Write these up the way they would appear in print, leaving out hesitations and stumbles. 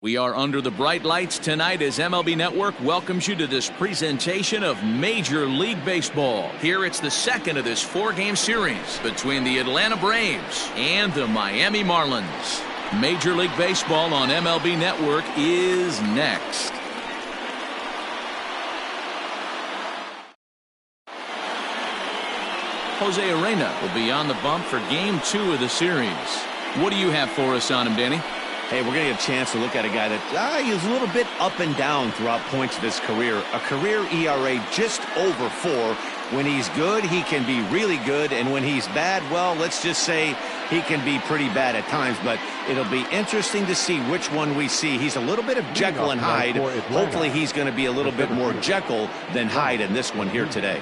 We are under the bright lights tonight as MLB Network welcomes you to this presentation of Major League Baseball. Here it's the second of this four-game series between the Atlanta Braves and the Miami Marlins. Major League Baseball on MLB Network is next. Jose Urena will be on the bump for Game 2 of the series. What do you have for us on him, Danny? Hey, we're going to get a chance to look at a guy that he's a little bit up and down throughout points of his career. A career ERA just over 4. When he's good, he can be really good. And when he's bad, well, let's just say he can be pretty bad at times. But it'll be interesting to see which one we see. He's a little bit of Jekyll and Hyde. Hopefully he's going to be a little bit more Jekyll than Hyde in this one here today.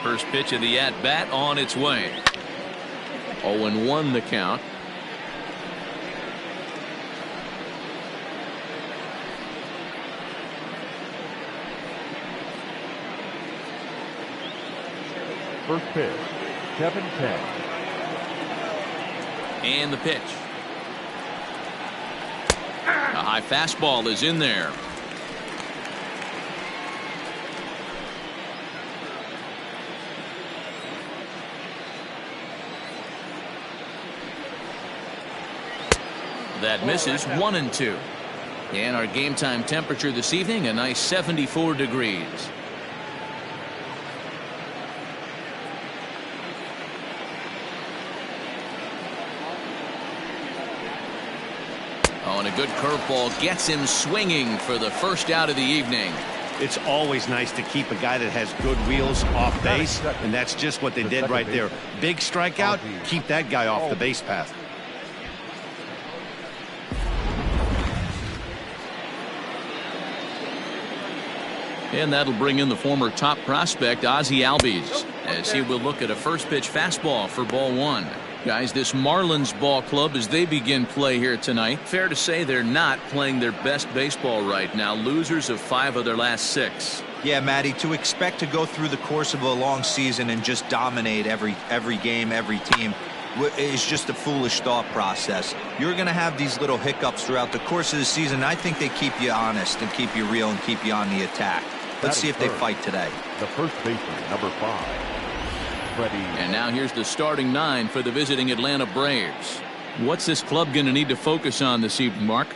First pitch of the at-bat on its way. 0-1 the count. First pitch, Kevin Kent. And the pitch. A high fastball is in there. That misses. 1-2. And our game time temperature this evening, a nice 74 degrees. Oh, and a good curveball gets him swinging for the first out of the evening. It's always nice to keep a guy that has good wheels off base, and that's just what they did right there. Big strikeout, keep that guy off the base path. And that'll bring in the former top prospect Ozzie Albies as he will look at a first pitch fastball for ball 1. Guys, this Marlins ball club, as they begin play here tonight, fair to say they're not playing their best baseball right now. Losers of 5 of their last 6. Yeah, Matty, to expect to go through the course of a long season and just dominate every game, every team is just a foolish thought process. You're going to have these little hiccups throughout the course of the season. I think they keep you honest and keep you real and keep you on the attack. Let's see if they fight today. The first baseman, number 5. And now here's the starting 9 for the visiting Atlanta Braves. What's this club going to need to focus on this evening, Mark?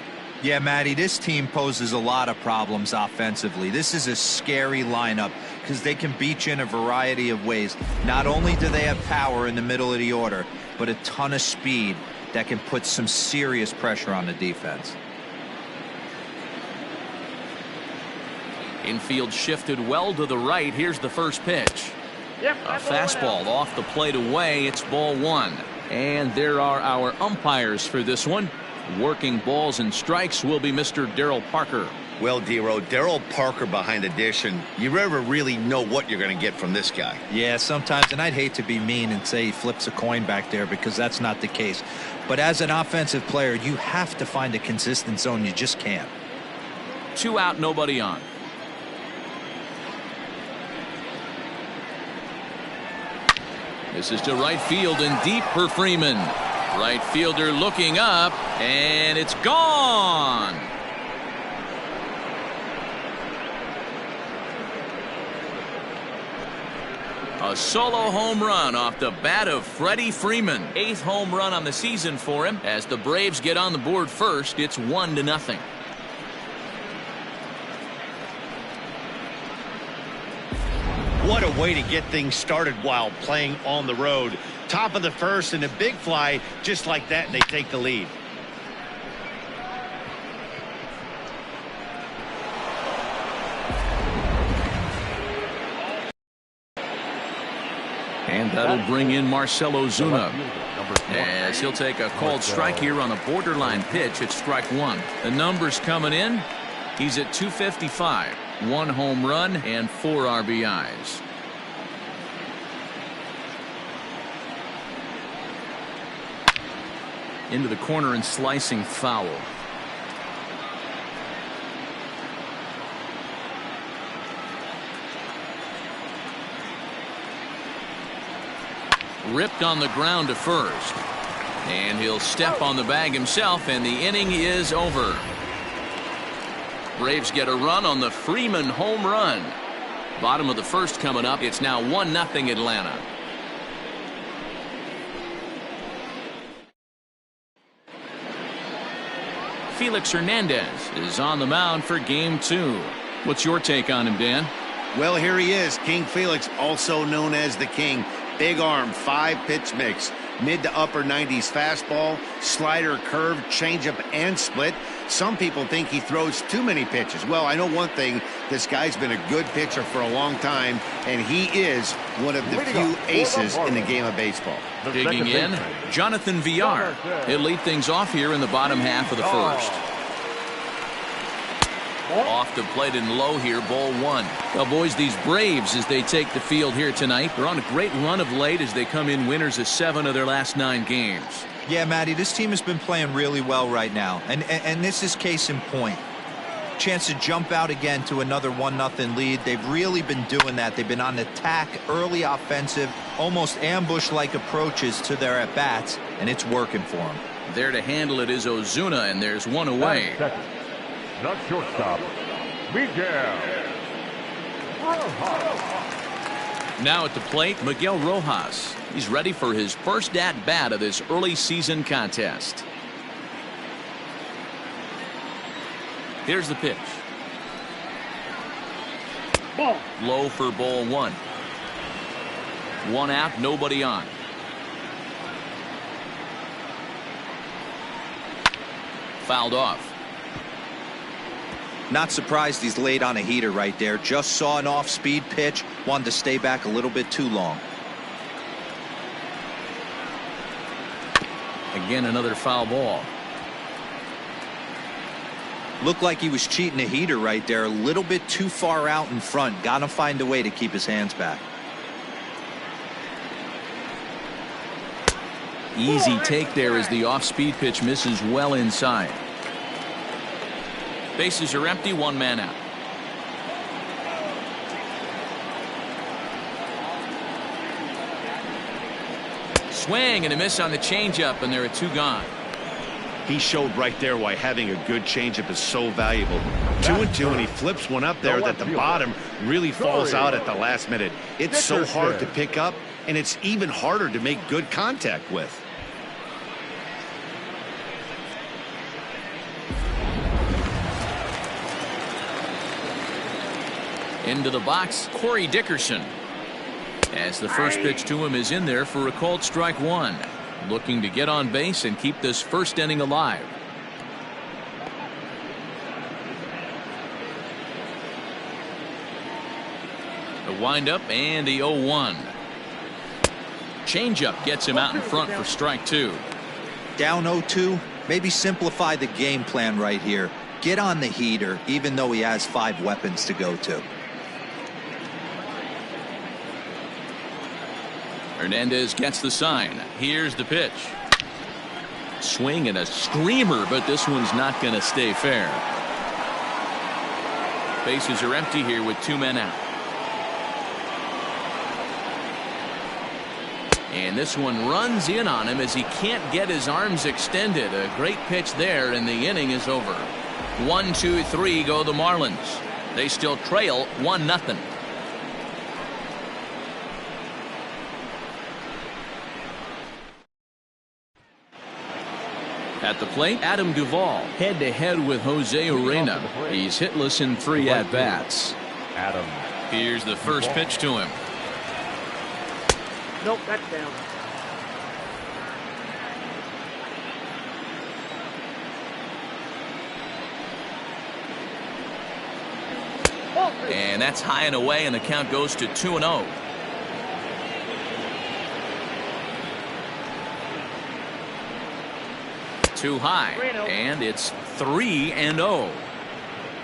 Yeah, Matty, this team poses a lot of problems offensively. This is a scary lineup because they can beat you in a variety of ways. Not only do they have power in the middle of the order, but a ton of speed that can put some serious pressure on the defense. Infield shifted well to the right. Here's the first pitch. A fastball off the plate away. It's ball 1. And there are our umpires for this one. Working balls and strikes will be Mr. Daryl Parker. Well, Dero, Daryl Parker behind the dish, and you never really know what you're going to get from this guy. Yeah, sometimes, and I'd hate to be mean and say he flips a coin back there because that's not the case. But as an offensive player, you have to find a consistent zone. You just can't. 2 out, nobody on. This is to right field and deep for Freeman. Right fielder looking up, and it's gone. A solo home run off the bat of Freddie Freeman. 8th home run on the season for him. As the Braves get on the board first, it's 1-0. What a way to get things started while playing on the road. Top of the first and a big fly just like that, and they take the lead. And that'll bring in Marcell Ozuna as he'll take a called strike here on a borderline pitch at strike 1. The numbers coming in. He's at 255. 1 home run and 4 RBIs. Into the corner and slicing foul. Ripped on the ground to first. And he'll step on the bag himself, and the inning is over. Braves get a run on the Freeman home run. Bottom of the first coming up. It's now 1-0 Atlanta. Felix Hernandez is on the mound for game 2. What's your take on him, Dan? Well, here he is, King Felix, also known as the King. Big arm, 5-pitch mix. Mid to upper 90s fastball, slider, curve, changeup, and split. Some people think he throws too many pitches. Well, I know one thing. This guy's been a good pitcher for a long time, and he is one of the few aces in the game of baseball. Digging in, Jonathan Villar. He'll lead things off here in the bottom half of the first. Off the plate and low here, ball 1. Well, boys, these Braves, as they take the field here tonight, they're on a great run of late as they come in winners of 7 of their last 9 games. Yeah, Matty, this team has been playing really well right now, and this is case in point. Chance to jump out again to another 1-0 lead. They've really been doing that. They've been on attack, early offensive, almost ambush-like approaches to their at-bats, and it's working for them. There to handle it is Ozuna, and there's one away. Not shortstop, Miguel Rojas. Now at the plate, Miguel Rojas. He's ready for his first at-bat of this early season contest. Here's the pitch. Ball. Low for ball 1. 1 out, nobody on. Fouled off. Not surprised he's laid on a heater right there. Just saw an off-speed pitch. Wanted to stay back a little bit too long. Again, another foul ball. Looked like he was cheating a heater right there. A little bit too far out in front. Got to find a way to keep his hands back. Easy take there as the off-speed pitch misses well inside. Bases are empty, 1 man out. Swing and a miss on the changeup, and there are 2 gone. He showed right there why having a good changeup is so valuable. 2-2, and he flips one up there that the bottom really falls out at the last minute. It's so hard to pick up, and it's even harder to make good contact with. Into the box, Corey Dickerson. As the first pitch to him is in there for a called strike 1. Looking to get on base and keep this first inning alive. The windup and the 0-1. Changeup gets him out in front for strike 2. Down 0-2. Maybe simplify the game plan right here. Get on the heater, even though he has 5 weapons to go to. Hernandez gets the sign. Here's the pitch. Swing and a screamer, but this one's not going to stay fair. Bases are empty here with 2 men out. And this one runs in on him as he can't get his arms extended. A great pitch there, and the inning is over. 1, 2, 3 go the Marlins. They still trail 1-0. At the plate, Adam Duvall head-to-head with Jose Urena. He's hitless in 3 at-bats. Adam. Here's the first pitch to him. Nope, that's down. And that's high and away, and the count goes to 2-0. Too high, and it's 3-0.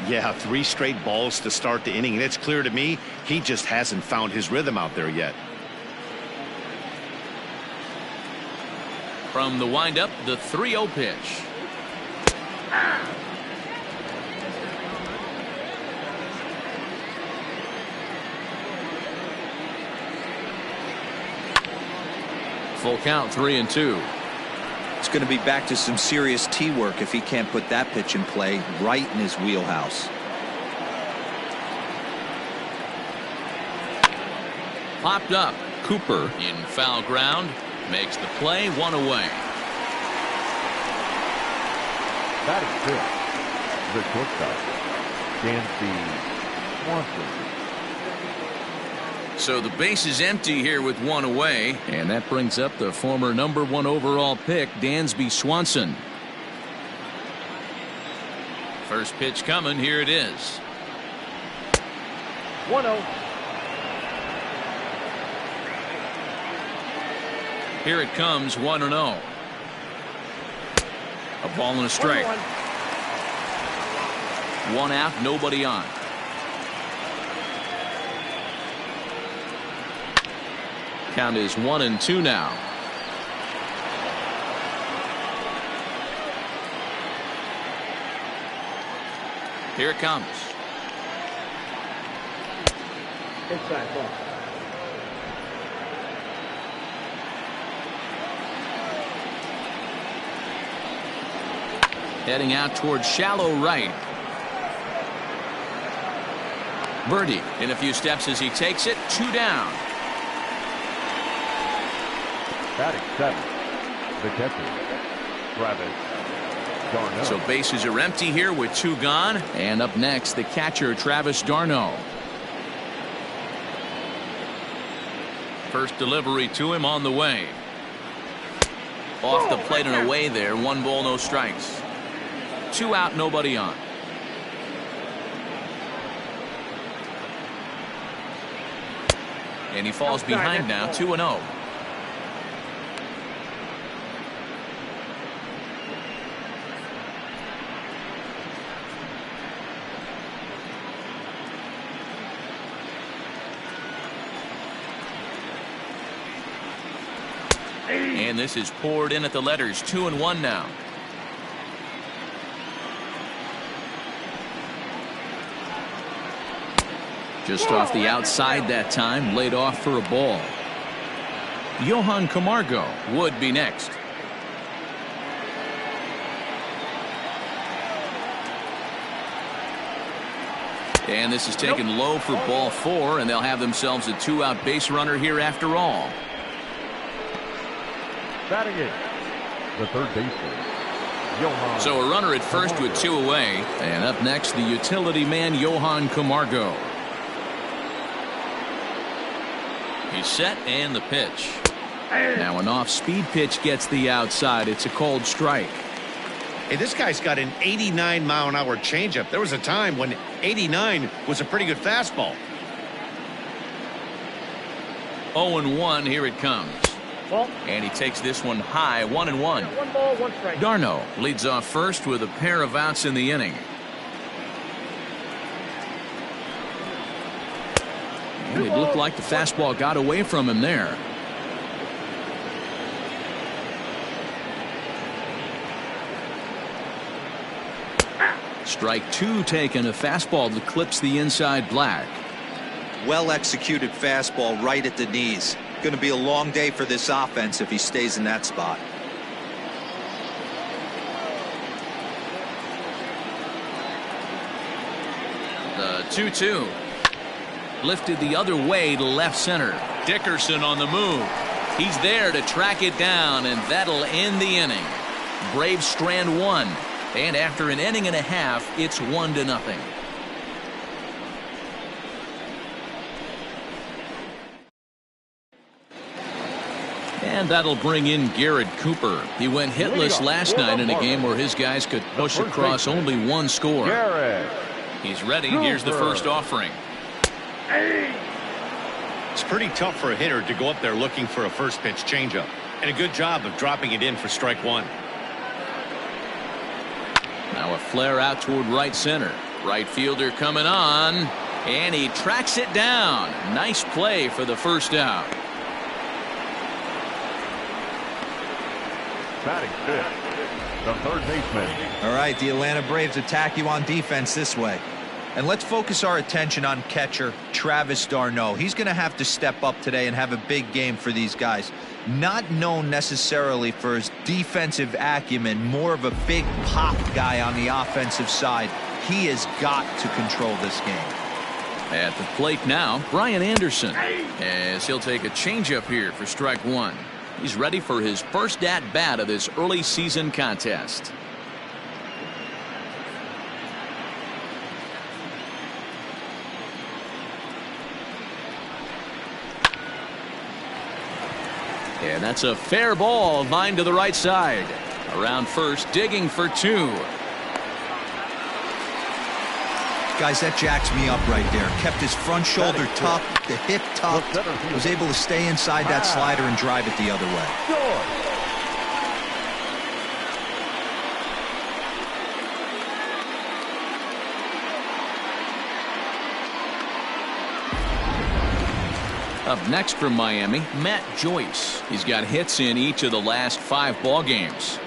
Yeah, 3 straight balls to start the inning, and it's clear to me he just hasn't found his rhythm out there yet. From the windup, the 3-0 pitch. Full count, 3-2. It's going to be back to some serious tee work if he can't put that pitch in play right in his wheelhouse. Popped up. Cooper in foul ground. Makes the play, 1 away. Batting fifth, the shortstop, Dansby Swanson. So the base is empty here with 1 away, and that brings up the former #1 overall pick, Dansby Swanson. First pitch coming. Here it is. 1-0. Here it comes, 1-0. A ball and a strike. 1 out, nobody on. Count is 1-2 now. Here it comes. Inside ball. Heading out towards shallow right. Birdie in a few steps as he takes it. 2 down. Batting seventh, the catcher, Travis d'Arnaud. So bases are empty here with 2 gone. And up next, the catcher, Travis d'Arnaud. First delivery to him on the way. Off the plate and away there. 1 ball, no strikes. 2 out, nobody on. And he falls behind now, 2-0. And this is poured in at the letters. 2-1 now. Just off the outside that time, laid off for a ball. Johan Camargo would be next. And this is taken low for ball 4, and they'll have themselves a 2-out base runner here after all. Batting it, the third baseman, Johan. So a runner at first with 2 away. And up next, the utility man, Johan Camargo. He's set, and the pitch. Now an off-speed pitch gets the outside. It's a cold strike. Hey, this guy's got an 89-mile-an-hour changeup. There was a time when 89 was a pretty good fastball. 0-1, here it comes. And he takes this one high, 1-1. 1 ball, 1 strike. d'Arnaud leads off first with a pair of outs in the inning. And it looked like the fastball got away from him there. Strike 2 taken, a fastball that clips the inside black. Well executed fastball right at the knees. Going to be a long day for this offense if he stays in that spot. The 2-2. Lifted the other way to left center. Dickerson on the move. He's there to track it down, and that'll end the inning. Braves strand 1. And after an inning and a half, it's 1-0. And that'll bring in Garrett Cooper. He went hitless last night in a game where his guys could push across only 1 score. Garrett. He's ready. Here's the first offering. It's pretty tough for a hitter to go up there looking for a first pitch changeup. And a good job of dropping it in for strike 1. Now a flare out toward right center. Right fielder coming on. And he tracks it down. Nice play for the first out. Batting fifth, the third baseman. All right, the Atlanta Braves attack you on defense this way. And let's focus our attention on catcher Travis d'Arnaud. He's going to have to step up today and have a big game for these guys. Not known necessarily for his defensive acumen, more of a big pop guy on the offensive side. He has got to control this game. At the plate now, Brian Anderson, as he'll take a changeup here for strike one. He's ready for his first at-bat of this early season contest. And that's a fair ball, line to the right side. Around first, digging for two. Guys, that jacks me up right there. Kept his front shoulder tucked, the hip tucked, was able to stay inside that slider and drive it the other way. Up next from Miami, Matt Joyce. He's got hits in each of the last 5 ball games.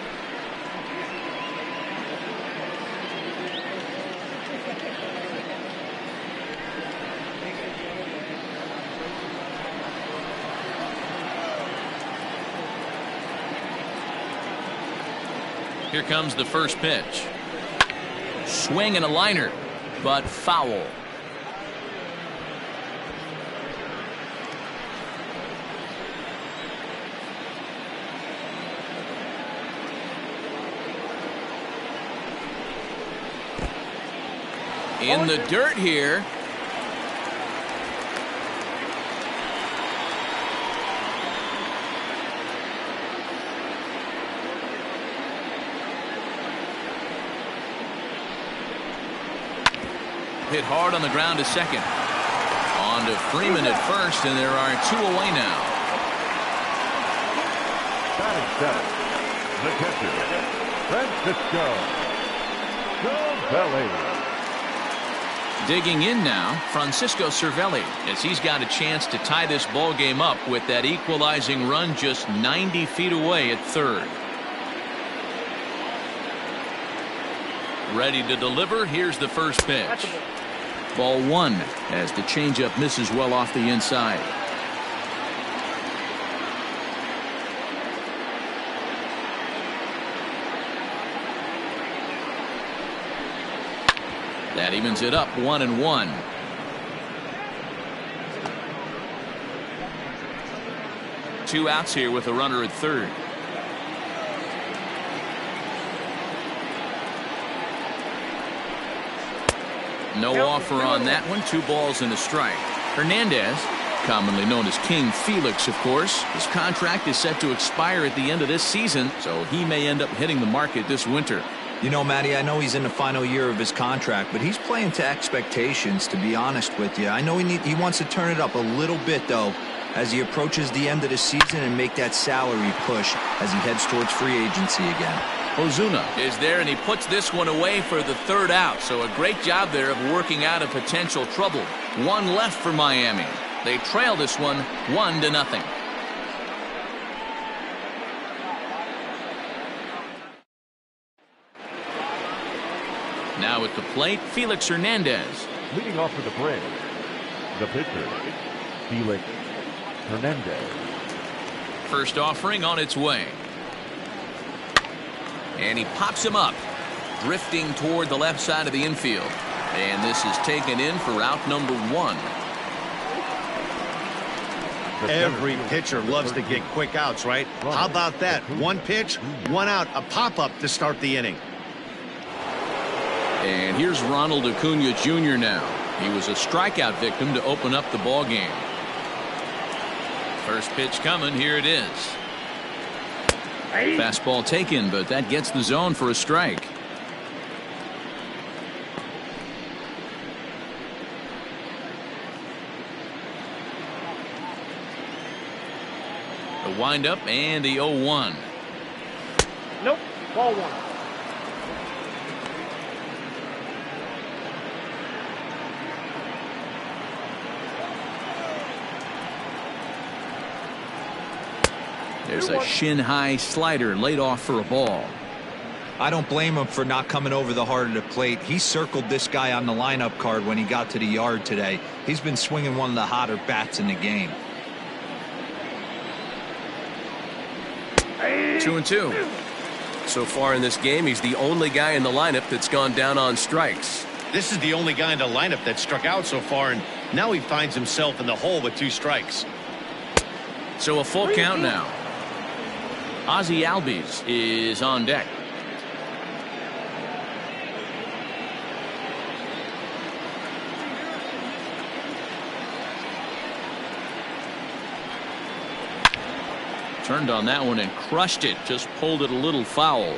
Here comes the first pitch. Swing and a liner, but foul. In the dirt here. Hit hard on the ground to second. On to Freeman at first, and there are 2 away now. Batting seventh, the catcher, Francisco Cervelli. Digging in now, Francisco Cervelli, as he's got a chance to tie this ball game up with that equalizing run just 90 feet away at third. Ready to deliver. Here's the first pitch. Ball 1 as the changeup misses well off the inside. That evens it up 1-1. Two outs here with a runner at third. No offer on that one. 2 balls and a strike. Hernandez, commonly known as King Felix, of course. His contract is set to expire at the end of this season, so he may end up hitting the market this winter. You know, Matty, I know he's in the final year of his contract, but he's playing to expectations, to be honest with you. I know he wants to turn it up a little bit, though, as he approaches the end of the season and make that salary push as he heads towards free agency again. Ozuna is there, and he puts this one away for the third out. So a great job there of working out a potential trouble. 1 left for Miami. They trail this one 1-0. Now at the plate, Felix Hernandez. Leading off for the Braves, the pitcher, Felix Hernandez. First offering on its way. And he pops him up, drifting toward the left side of the infield. And this is taken in for out number 1. Every pitcher loves to get quick outs, right? How about that? 1 pitch, 1 out, a pop-up to start the inning. And here's Ronald Acuna Jr. now. He was a strikeout victim to open up the ball game. First pitch coming. Here it is. Fastball taken, but that gets the zone for a strike. The windup and the 0-1. Nope, ball 1. There's a shin-high slider laid off for a ball. I don't blame him for not coming over the heart of the plate. He circled this guy on the lineup card when he got to the yard today. He's been swinging one of the hotter bats in the game. 2-2. So far in this game, he's the only guy in the lineup that's gone down on strikes. This is the only guy in the lineup that struck out so far, and now he finds himself in the hole with 2 strikes. So a full count now. Ozzie Albies is on deck. Turned on that one and crushed it. Just pulled it a little foul.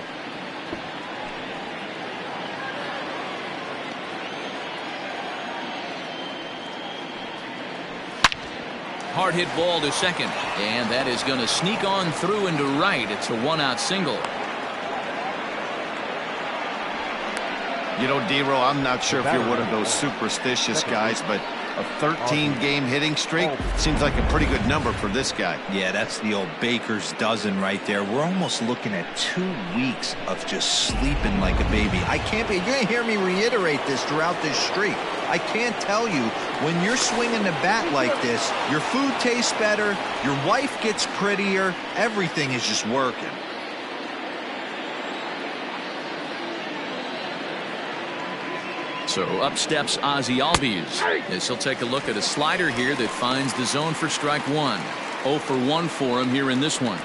Hard hit ball to second. And that is going to sneak on through into right. It's a 1-out single. You know, D-Row, I'm not sure if you're one of those superstitious guys, but a 13-game hitting streak seems like a pretty good number for this guy. Yeah, that's the old baker's dozen right there. We're almost looking at 2 weeks of just sleeping like a baby. You're going to hear me reiterate this throughout this streak. I can't tell you, when you're swinging the bat like this, your food tastes better, your wife gets prettier, everything is just working. So up steps Ozzie Albies as he'll take a look at a slider here that finds the zone for strike 1. 0 for 1 for him here in this one.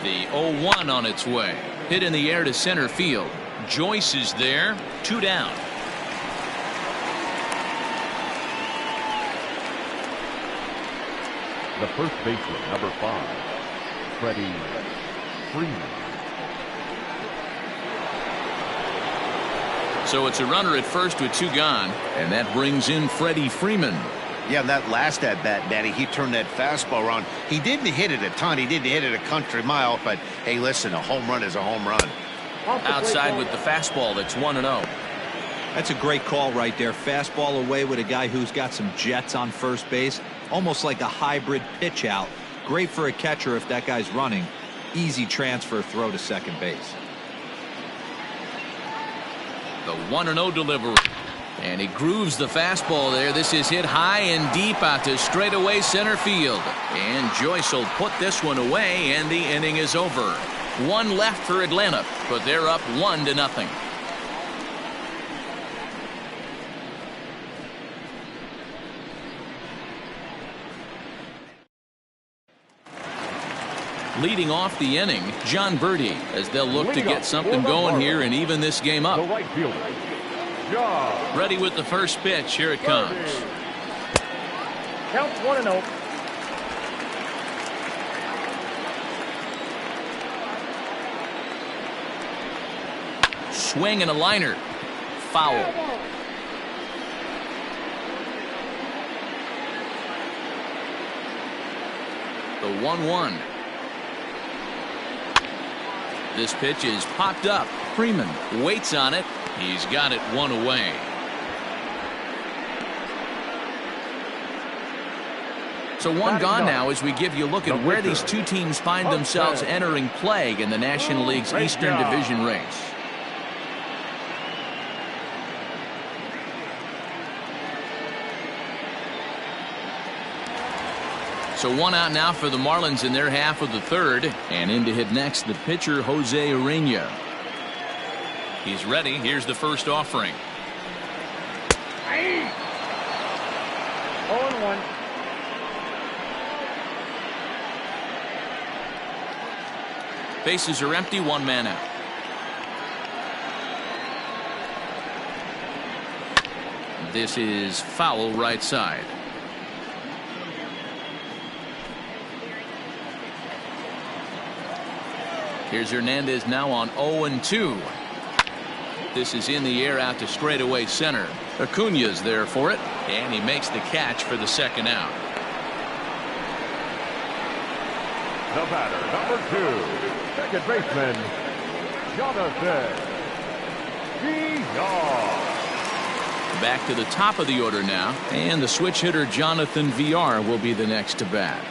The 0-1 on its way. Hit in the air to center field. Joyce is there. 2 down. The first baseman, number 5, Freddie Freeman. So it's a runner at first with 2 gone, and that brings in Freddie Freeman. Yeah, that last at-bat, Danny, he turned that fastball around. He didn't hit it a ton. He didn't hit it a country mile, but, hey, listen, a home run is a home run. Outside with the fastball, that's 1-0. That's a great call right there. Fastball away with a guy who's got some jets on first base. Almost like a hybrid pitch out. Great for a catcher if that guy's running. Easy transfer throw to second base. The 1-0 delivery. And he grooves the fastball there. This is hit high and deep out to straightaway center field. And Joyce will put this one away, and the inning is over. 1 left for Atlanta, but they're up 1-0. Leading off the inning, John Birdie, as they'll look to get something going here and even this game The up. right fielder, John. Ready with the first pitch. Here it comes. Counts 1-0. Swing and a liner. Foul. The 1-1. This pitch is popped up. Freeman waits on it. He's got it 1 away. So 1 gone now as we give you a look at where these 2 teams find themselves entering play in the National League's Eastern Division race. So 1 out now for the Marlins in their half of the 3rd. And in to hit next, the pitcher, Jose Urena. He's ready. Here's the first offering. 0-1. Bases are empty. 1 man out. This is foul right side. Here's Hernandez now on 0-2. This is in the air out to straightaway center. Acuna's there for it, and he makes the catch for the 2nd out. The batter, number 2, second baseman, Jonathan Villar. Back to the top of the order now, and the switch hitter Jonathan Villar will be the next to bat.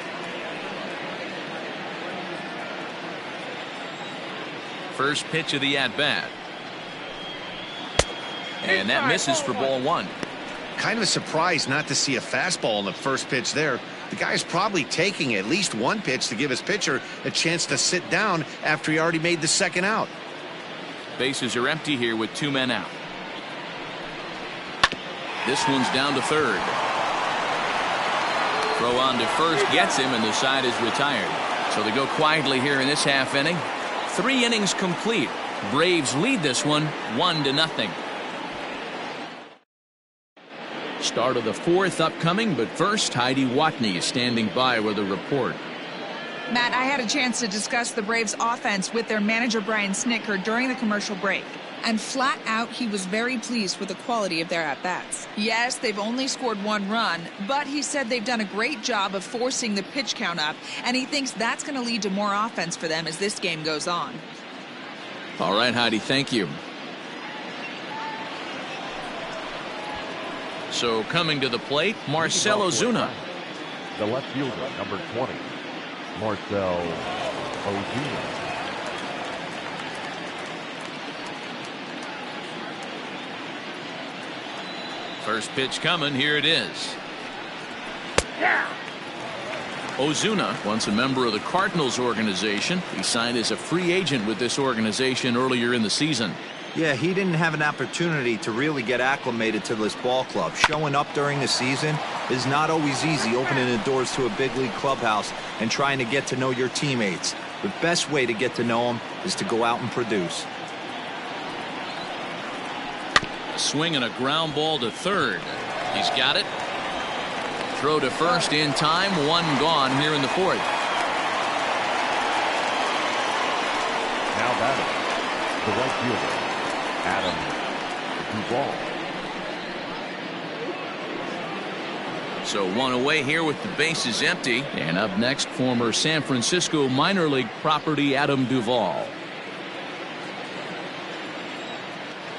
First pitch of the at-bat. And that misses for ball 1. Kind of surprised not to see a fastball on the first pitch there. The guy's probably taking at least one pitch to give his pitcher a chance to sit down after he already made the second out. Bases are empty here with 2 men out. This one's down to third. Throw on to first gets him, and the side is retired. So they go quietly here in this half inning. 3 innings complete. Braves lead this one 1-0. Start of the 4th upcoming, but first, Heidi Watney is standing by with a report. Matt, I had a chance to discuss the Braves offense with their manager Brian Snitker during the commercial break. And flat out, he was very pleased with the quality of their at-bats. Yes, they've only scored 1 run, but he said they've done a great job of forcing the pitch count up, and he thinks that's going to lead to more offense for them as this game goes on. All right, Heidi, thank you. So coming to the plate, Marcell Ozuna. The left fielder, number 20, Marcell Ozuna. First pitch coming, here it is. Ozuna, once a member of the Cardinals organization. He signed as a free agent with this organization earlier in the season. Yeah, he didn't have an opportunity to really get acclimated to this ball club. Showing up during the season is not always easy, opening the doors to a big league clubhouse and trying to get to know your teammates. The best way to get to know them is to go out and produce. Swing and a ground ball to third. He's got it. Throw to first in time. 1 gone here in the 4th. Now batting, the right fielder, Adam Duvall. So 1 away here with the bases empty. And up next, former San Francisco minor league property Adam Duvall.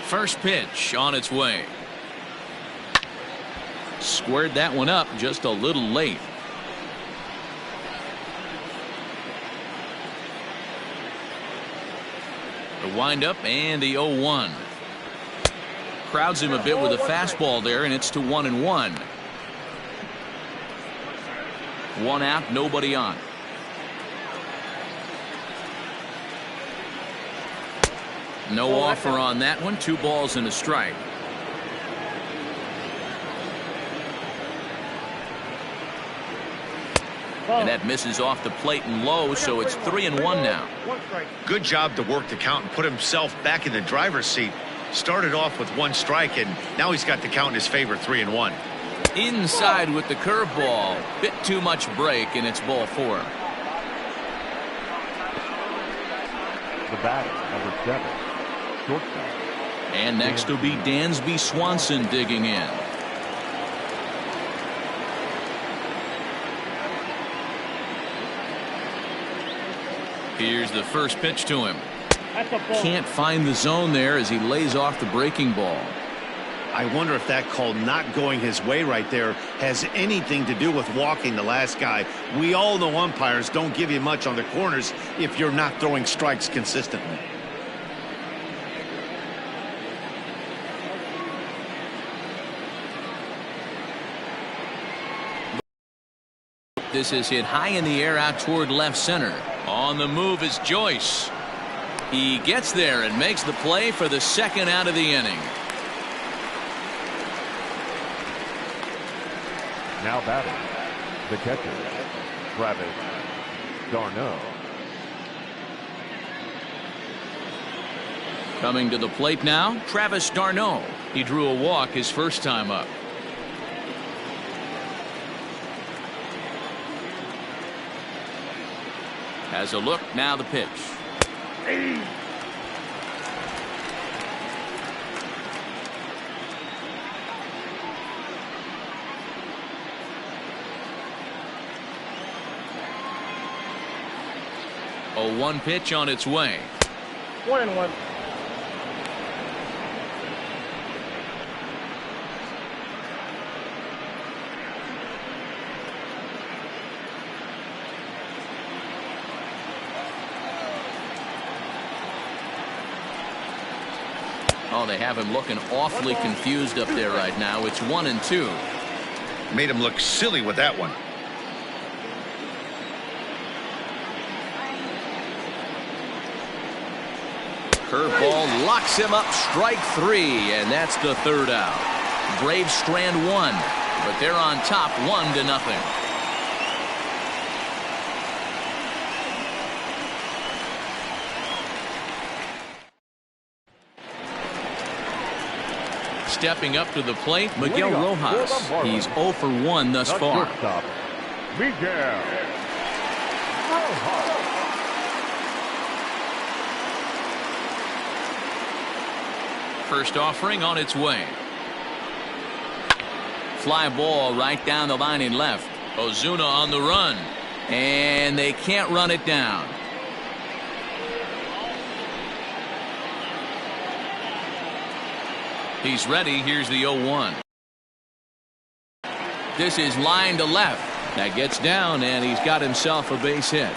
First pitch on its way. Squared that one up just a little late. The windup and the 0-1. Crowds him a bit with a fastball there, and it's to 1-1. 1 out, nobody on. No offer on that one. 2 balls and a strike. And that misses off the plate and low, so it's 3-1 now. Good job to work the count and put himself back in the driver's seat. Started off with 1 strike, and now he's got the count in his favor, 3-1. Inside with the curveball. Bit too much break, and it's ball 4. The batter, number 7, shortstop. And next will be Dansby Swanson digging in. Here's the first pitch to him. Can't find the zone there as he lays off the breaking ball. I wonder if that call not going his way right there has anything to do with walking the last guy. We all know umpires don't give you much on the corners if you're not throwing strikes consistently. This is hit high in the air out toward left center. On the move is Joyce. He gets there and makes the play for the 2nd out of the inning. Now batting, the catcher, Travis d'Arnaud. Coming to the plate now, Travis d'Arnaud. He drew a walk his first time up. Has a look, now the pitch. A 1 pitch on its way. 1-1. Oh, they have him looking awfully confused up there right now. It's 1-2. Made him look silly with that one. Curveball locks him up, strike 3, and that's the 3rd out. Braves strand 1, but they're on top 1-0. Stepping up to the plate, Miguel Rojas. He's 0 for 1 thus far. Shortstop, Miguel Rojas. First offering on its way. Fly ball right down the line in left. Ozuna on the run. And they can't run it down. He's ready. Here's the 0-1. This is line to left. That gets down, and he's got himself a base hit.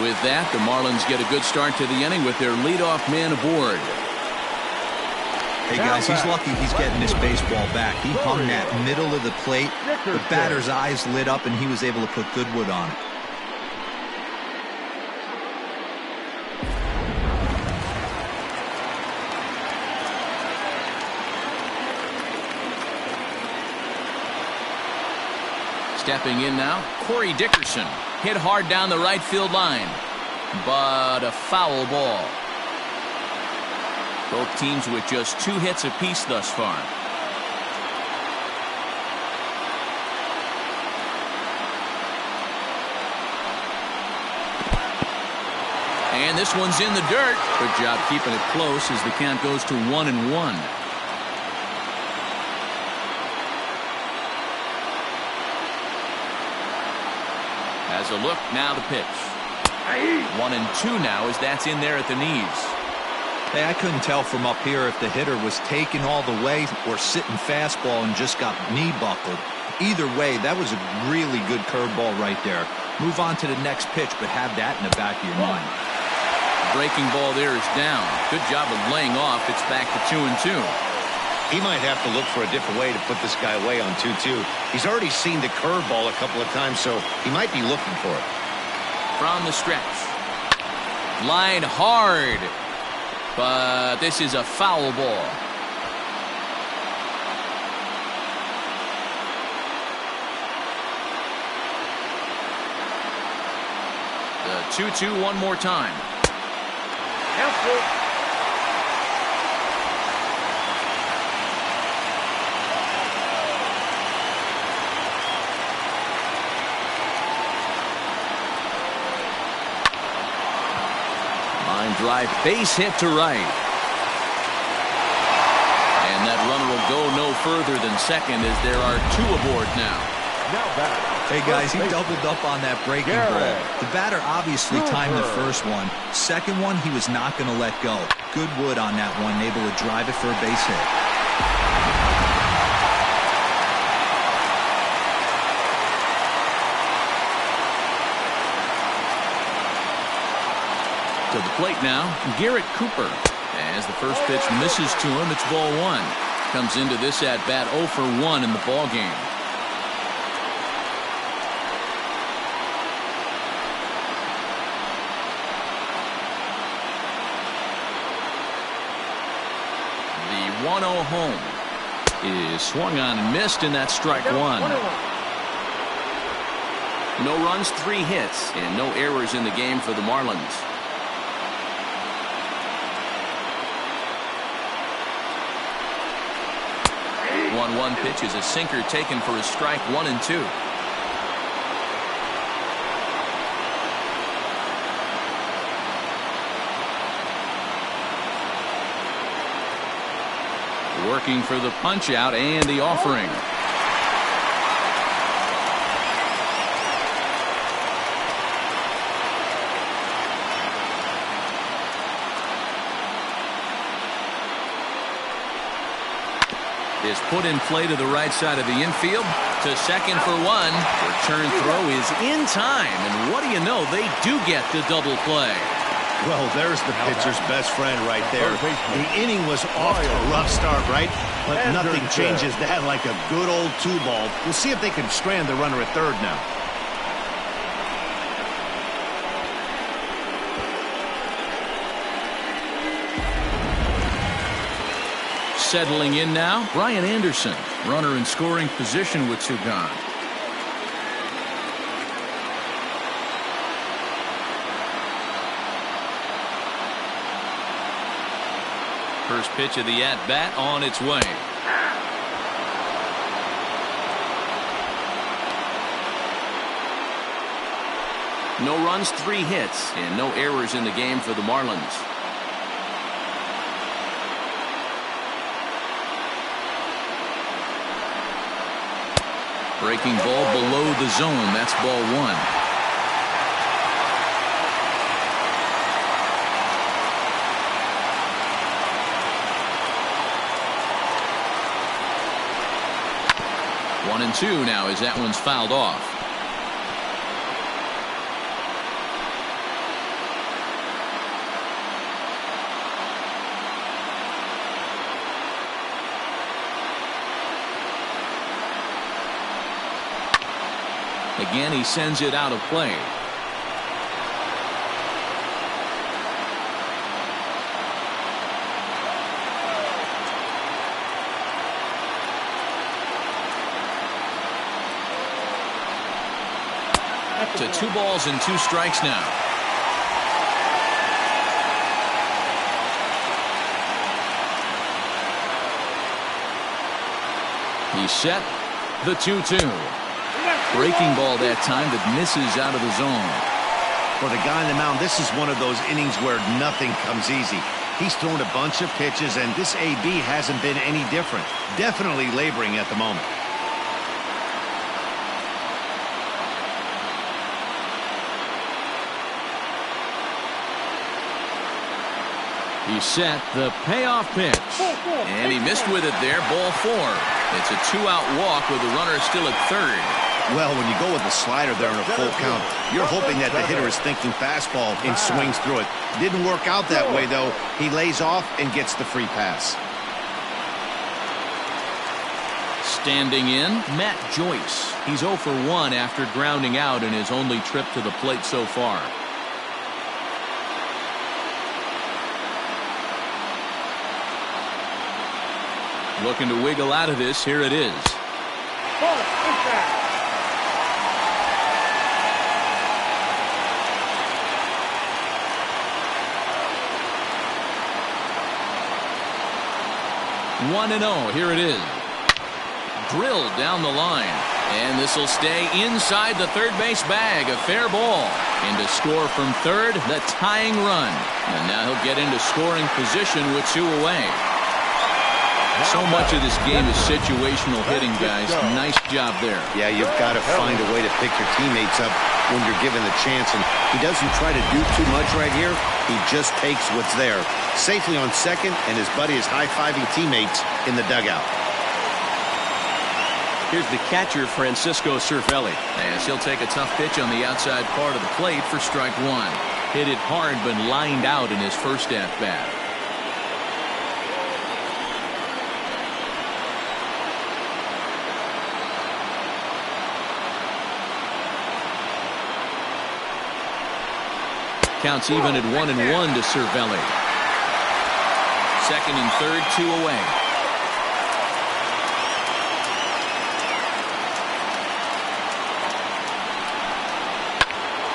With that, the Marlins get a good start to the inning with their leadoff man aboard. Hey guys, he's lucky he's getting this baseball back. He hung that middle of the plate. The batter's eyes lit up, and he was able to put good wood on it. Stepping in now, Corey Dickerson. Hit hard down the right field line, but a foul ball. Both teams with just 2 hits apiece thus far. And this one's in the dirt. Good job keeping it close as the count goes to 1-1. As a look, now the pitch. 1-2 now as that's in there at the knees. Hey, I couldn't tell from up here if the hitter was taking all the way or sitting fastball and just got knee buckled. Either way, that was a really good curveball right there. Move on to the next pitch, but have that in the back of your mind. Breaking ball there is down. Good job of laying off. It's back to 2-2. He might have to look for a different way to put this guy away on 2-2. He's already seen the curveball a couple of times, so he might be looking for it. From the stretch. Line hard. But this is a foul ball. The 2-2 one more time. Line drive, base hit to right. And that runner will go no further than second as there are 2 aboard now. Hey guys, he doubled up on that breaking ball. The batter obviously timed the first one. Second one, he was not going to let go. Good wood on that one, able to drive it for a base hit. To the plate now, Garrett Cooper. As the first pitch misses to him, it's ball 1. Comes into this at bat 0 for 1 in the ball game. The 1-0 home is swung on and missed, and that's strike 1. No runs, 3 hits, and no errors in the game for the Marlins. 1-1 pitch is a sinker taken for a strike. 1-2. Working for the punch out and the offering. Is put in play to the right side of the infield. To second for 1. Return throw is in time. And what do you know? They do get the double play. Well, there's the pitcher's best friend right there. The inning was off to a rough start, right? But nothing changes that like a good old 2-ball. We'll see if they can strand the runner at third now. Settling in now, Brian Anderson. Runner in scoring position with two gone. First pitch of the at-bat on its way. No runs, 3 hits, and no errors in the game for the Marlins. Breaking ball below the zone. That's ball 1. One and two now as that one's fouled off. Again, he sends it out of play. To 2 balls and 2 strikes now. He's set. The 2-2. Breaking ball that time that misses out of the zone. For the guy on the mound, this is one of those innings where nothing comes easy. He's thrown a bunch of pitches, and this AB hasn't been any different. Definitely laboring at the moment. He's set. The payoff pitch. And he missed with it there. Ball 4. It's a 2-out walk with the runner still at third. Well, when you go with the slider there in a full count, you're hoping that the hitter is thinking fastball and swings through it. Didn't work out that way, though. He lays off and gets the free pass. Standing in, Matt Joyce. He's 0 for 1 after grounding out in his only trip to the plate so far. Looking to wiggle out of this. Here it is. One and 0. Here it is. Drilled down the line. And this will stay inside the third base bag. A fair ball. And to score from third, the tying run. And now he'll get into scoring position with 2 away. So much of this game is situational hitting, guys. Nice job there. Yeah, you've got to find a way to pick your teammates up when you're given the chance. And he doesn't try to do too much right here. He just takes what's there. Safely on second, and his buddy is high-fiving teammates in the dugout. Here's the catcher, Francisco Cervelli. As he'll take a tough pitch on the outside part of the plate for strike 1. Hit it hard, but lined out in his first at-bat. Counts even at 1-1 to Cervelli. Second and third, 2 away.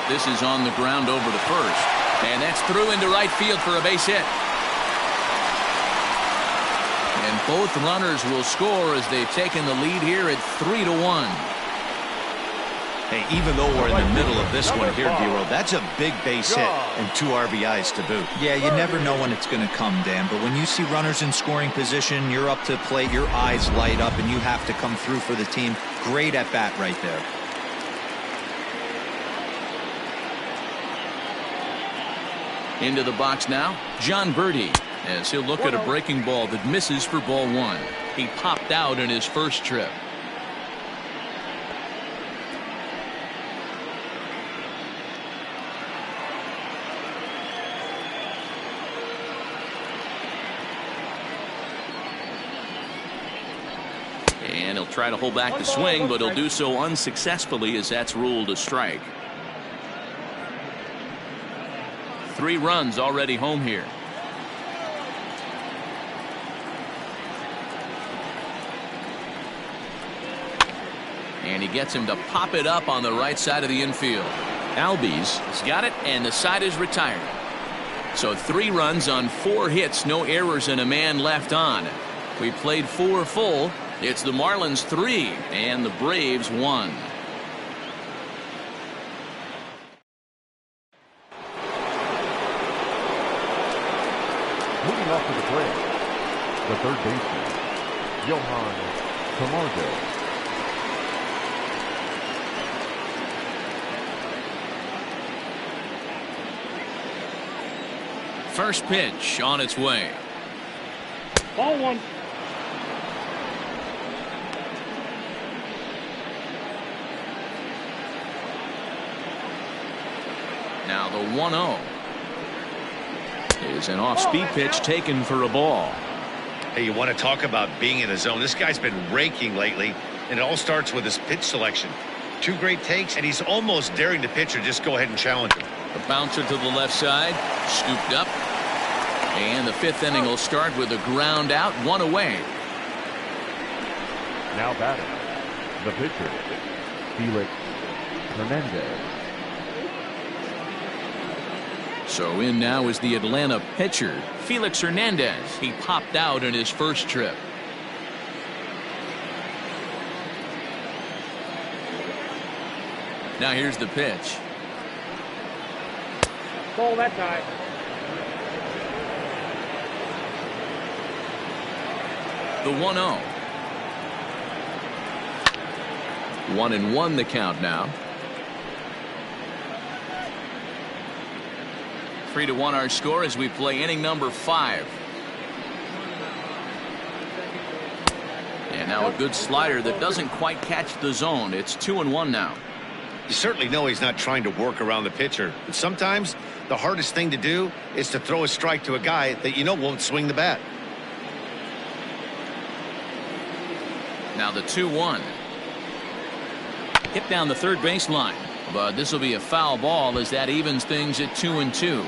This is on the ground over to first. And that's through into right field for a base hit. And both runners will score as they've taken the lead here at 3-1. Hey, even though we're in the middle of this one here, Dero, that's a big base hit and 2 RBIs to boot. Yeah, you never know when it's going to come, Dan, but when you see runners in scoring position, you're up to the plate, your eyes light up, and you have to come through for the team. Great at bat right there. Into the box now, John Birdie, as he'll look at a breaking ball that misses for ball 1. He popped out in his first trip. try to hold back the swing, but he'll do so unsuccessfully as that's ruled a strike. 3 runs already home here. And he gets him to pop it up on the right side of the infield. Albies has got it, and the side is retired. So 3 runs on 4 hits, no errors, and a man left on. We played 4 full. It's the Marlins 3 and the Braves 1. Moving off to the plate, the third baseman, Johan Camargo. First pitch on its way. Ball 1. Now the 1-0 is an off-speed pitch taken for a ball. Hey, you want to talk about being in a zone? This guy's been raking lately, and it all starts with his pitch selection. 2 great takes, and he's almost daring the pitcher just go ahead and challenge him. A bouncer to the left side, scooped up. And the 5th inning will start with a ground out, 1 away. Now batting, the pitcher, Felix Hernandez. So in now is the Atlanta pitcher, Felix Hernandez. He popped out in his first trip. Now here's the pitch. Ball that time. The 1-0. 1-1 the count now. 3-1 our score as we play inning number 5. And now a good slider that doesn't quite catch the zone. It's 2-1 now. You certainly know he's not trying to work around the pitcher. But sometimes the hardest thing to do is to throw a strike to a guy that you know won't swing the bat. Now the 2-1. Hit down the third baseline. But this will be a foul ball as that evens things at 2-2.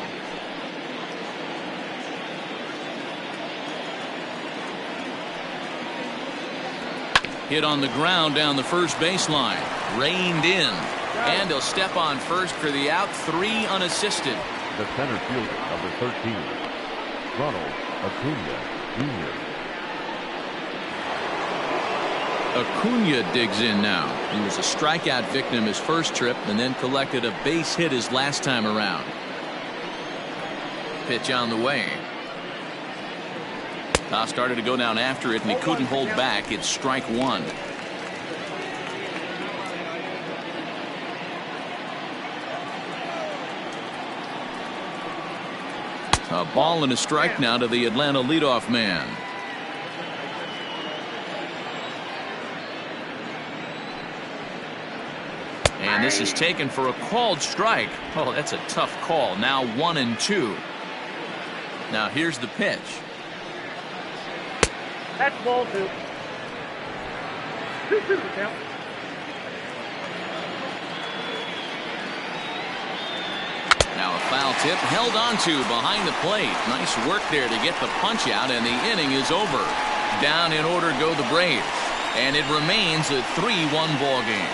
Hit on the ground down the first baseline. Reined in. And he'll step on first for the out. 3 unassisted. The center fielder, number 13, Ronald Acuna Jr. Acuna digs in now. He was a strikeout victim his first trip and then collected a base hit his last time around. Pitch on the way. Toss started to go down after it and he couldn't hold back. It's strike 1. A ball and a strike now to the Atlanta leadoff man. And this is taken for a called strike. Oh, that's a tough call. Now 1-2. Now here's the pitch. That's ball 2. 2-2 the count. Now a foul tip held onto behind the plate. Nice work there to get the punch out, and the inning is over. Down in order go the Braves, and it remains a 3-1 ball game.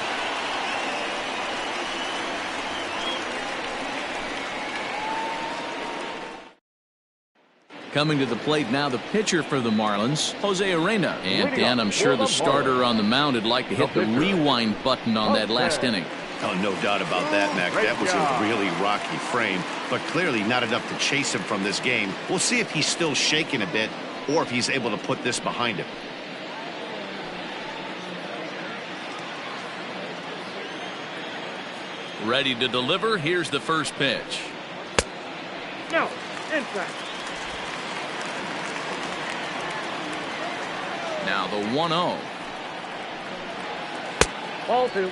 Coming to the plate now, the pitcher for the Marlins, Jose Arena. And Dan, I'm sure the starter on the mound would like to hit the rewind button on that last inning. Oh, no doubt about that, Mac. That was a really rocky frame, but clearly not enough to chase him from this game. We'll see if he's still shaking a bit or if he's able to put this behind him. Ready to deliver. Here's the first pitch. No, inside. Now the 1-0. Ball 2.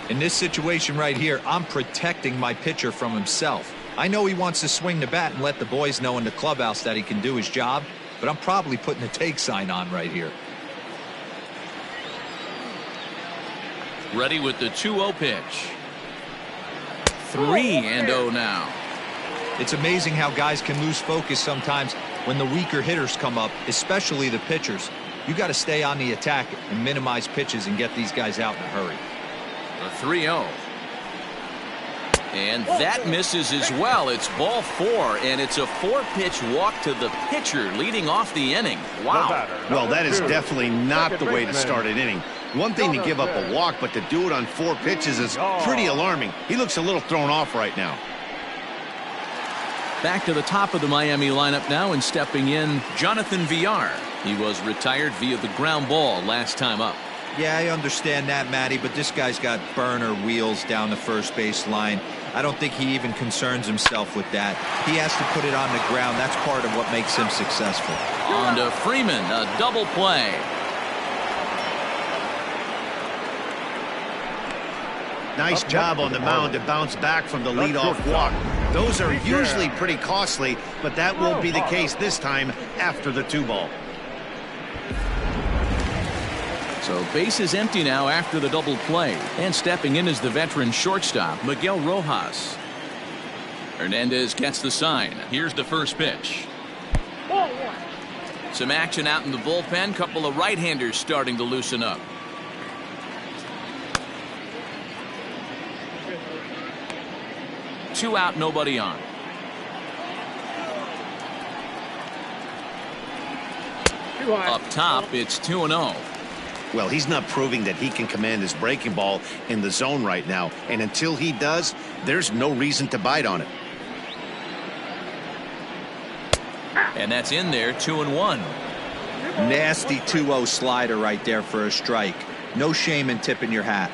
In this situation right here, I'm protecting my pitcher from himself. I know he wants to swing the bat and let the boys know in the clubhouse that he can do his job, but I'm probably putting a take sign on right here. Ready with the 2-0 pitch. 3-0 now. It's amazing how guys can lose focus sometimes when the weaker hitters come up, especially the pitchers. You got to stay on the attack and minimize pitches and get these guys out in a hurry. A 3-0. And that misses as well. It's ball 4, and it's a 4-pitch walk to the pitcher leading off the inning. Wow. Well, that is definitely not the way to start an inning. One thing to give up a walk, but to do it on 4 pitches is pretty alarming. He looks a little thrown off right now. Back to the top of the Miami lineup now, and stepping in, Jonathan Villar. He was retired via the ground ball last time up. Yeah, I understand that, Matty, but this guy's got burner wheels down the first base line. I don't think he even concerns himself with that. He has to put it on the ground. That's part of what makes him successful. On to Freeman, a double play. Nice job on the mound to bounce back from the leadoff walk. Those are usually pretty costly, but that won't be the case this time after the 2-ball. So base is empty now after the double play. And stepping in is the veteran shortstop, Miguel Rojas. Hernandez gets the sign. Here's the first pitch. Some action out in the bullpen. Couple of right-handers starting to loosen up. Two out, nobody on. Up top, it's 2-0. Well, he's not proving that he can command his breaking ball in the zone right now. And until he does, there's no reason to bite on it. And that's in there, 2-1. Nasty 2-0 slider right there for a strike. No shame in tipping your hat.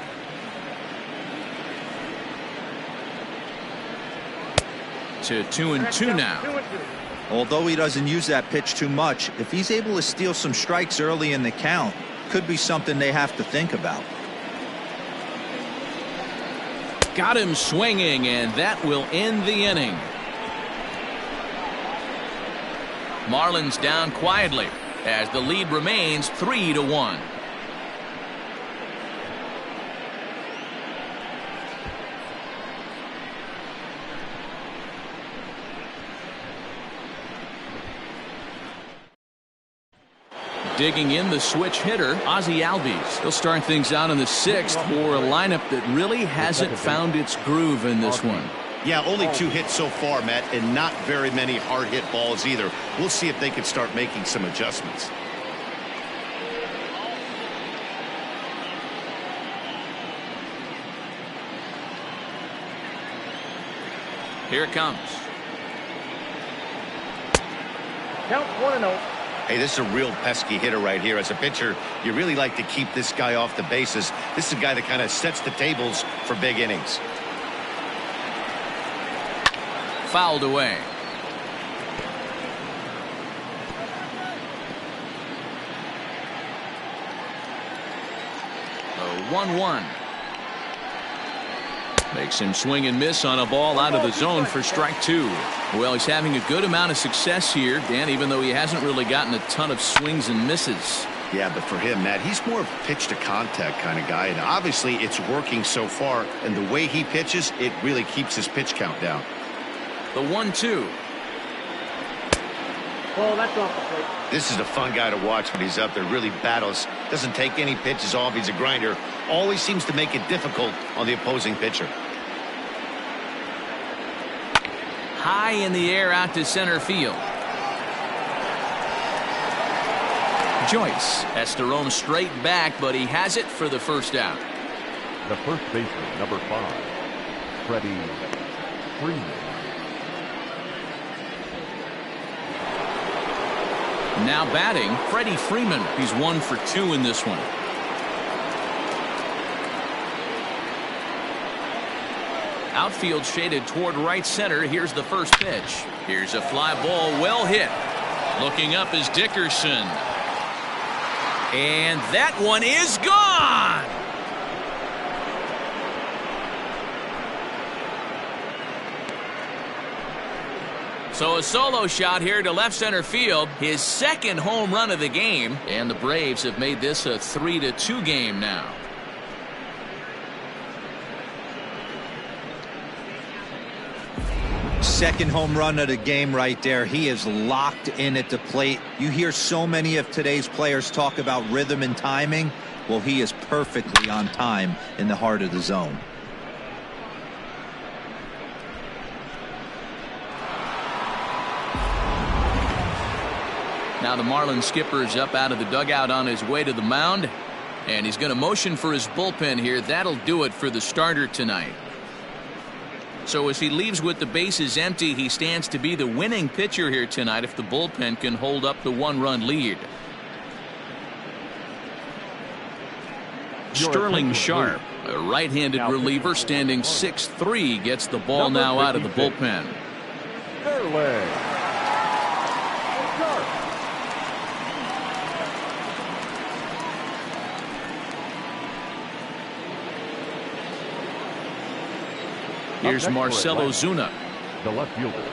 To 2-2 now. Although he doesn't use that pitch too much, if he's able to steal some strikes early in the count, could be something they have to think about. Got him swinging, and that will end the inning. Marlins down quietly as the lead remains 3-1. Digging in, the switch hitter, Ozzie Albies. He'll start things out in the 6th for a lineup that really hasn't found its groove in this one. Yeah, only 2 hits so far, Matt, and not very many hard hit balls either. We'll see if they can start making some adjustments. Here it comes. Count 1-0. Hey, this is a real pesky hitter right here. As a pitcher, you really like to keep this guy off the bases. This is a guy that kind of sets the tables for big innings. Fouled away. A 1-1. Makes him swing and miss on a ball out of the zone for strike 2. Well, he's having a good amount of success here, Dan, even though he hasn't really gotten a ton of swings and misses. Yeah, but for him, Matt, he's more of a pitch to contact kind of guy, and obviously it's working so far, and the way he pitches, it really keeps his pitch count down. The 1-2. Oh, that's off the plate. This is a fun guy to watch when he's up there. Really battles. Doesn't take any pitches off. He's a grinder. Always seems to make it difficult on the opposing pitcher. High in the air out to center field. Joyce has to roam straight back, but he has it for the first out. The first baseman, number 5, Freddie Freeman. Now batting, Freddie Freeman. He's 1 for 2 in this one. Outfield shaded toward right center. Here's the first pitch. Here's a fly ball, well hit. Looking up is Dickerson. And that one is gone. So a solo shot here to left center field, his second home run of the game, and the Braves have made this a 3-2 game now. second home run of the game right there. He is locked in at the plate. You hear so many of today's players talk about rhythm and timing. Well, he is perfectly on time in the heart of the zone. Now the Marlins skipper is up out of the dugout on his way to the mound, and he's going to motion for his bullpen here. That'll do it for the starter tonight. So as he leaves with the bases empty, he stands to be the winning pitcher here tonight if the bullpen can hold up the one-run lead. Sterling Sharp, a right-handed reliever standing 6'3", gets the ball now out of the bullpen. Sterling. Here's Marcell Ozuna. The left fielder.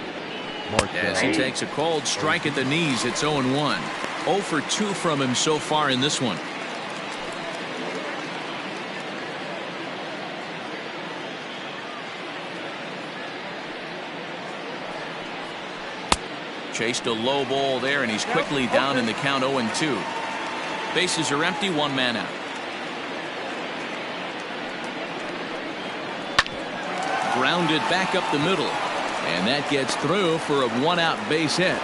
As he takes a cold strike at the knees, it's 0-1. 0 for 2 from him so far in this one. Chased a low ball there, and he's quickly down in the count 0-2. Bases are empty, one man out. Grounded back up the middle, and that gets through for a one-out base hit.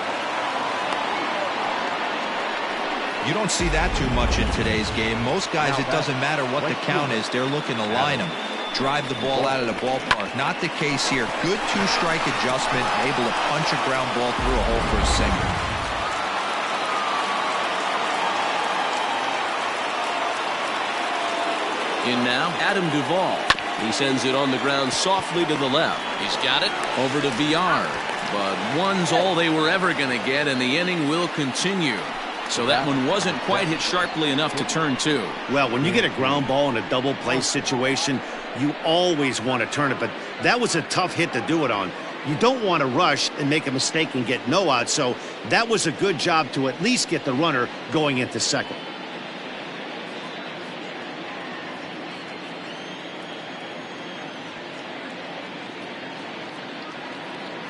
You don't see that too much in today's game. Most guys, it doesn't matter what the count is, they're looking to line them, drive the ball out of the ballpark. Not the case here. Good two-strike adjustment, able to punch a ground ball through a hole for a single. In now, Adam Duvall. He sends it on the ground softly to the left. He's got it over to Villar. But one's all they were ever going to get, and the inning will continue. So that one wasn't quite hit sharply enough to turn 2. Well, when you get a ground ball in a double play situation, you always want to turn it. But that was a tough hit to do it on. You don't want to rush and make a mistake and get no out. So that was a good job to at least get the runner going into second.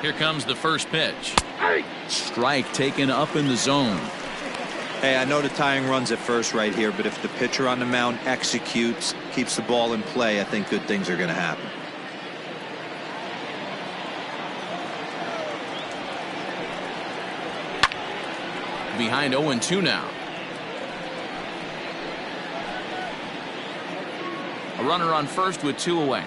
Here comes the first pitch. Strike taken up in the zone. Hey, I know the tying run's at first right here, but if the pitcher on the mound executes, keeps the ball in play, I think good things are going to happen. Behind 0-2 now. A runner on first with 2 away.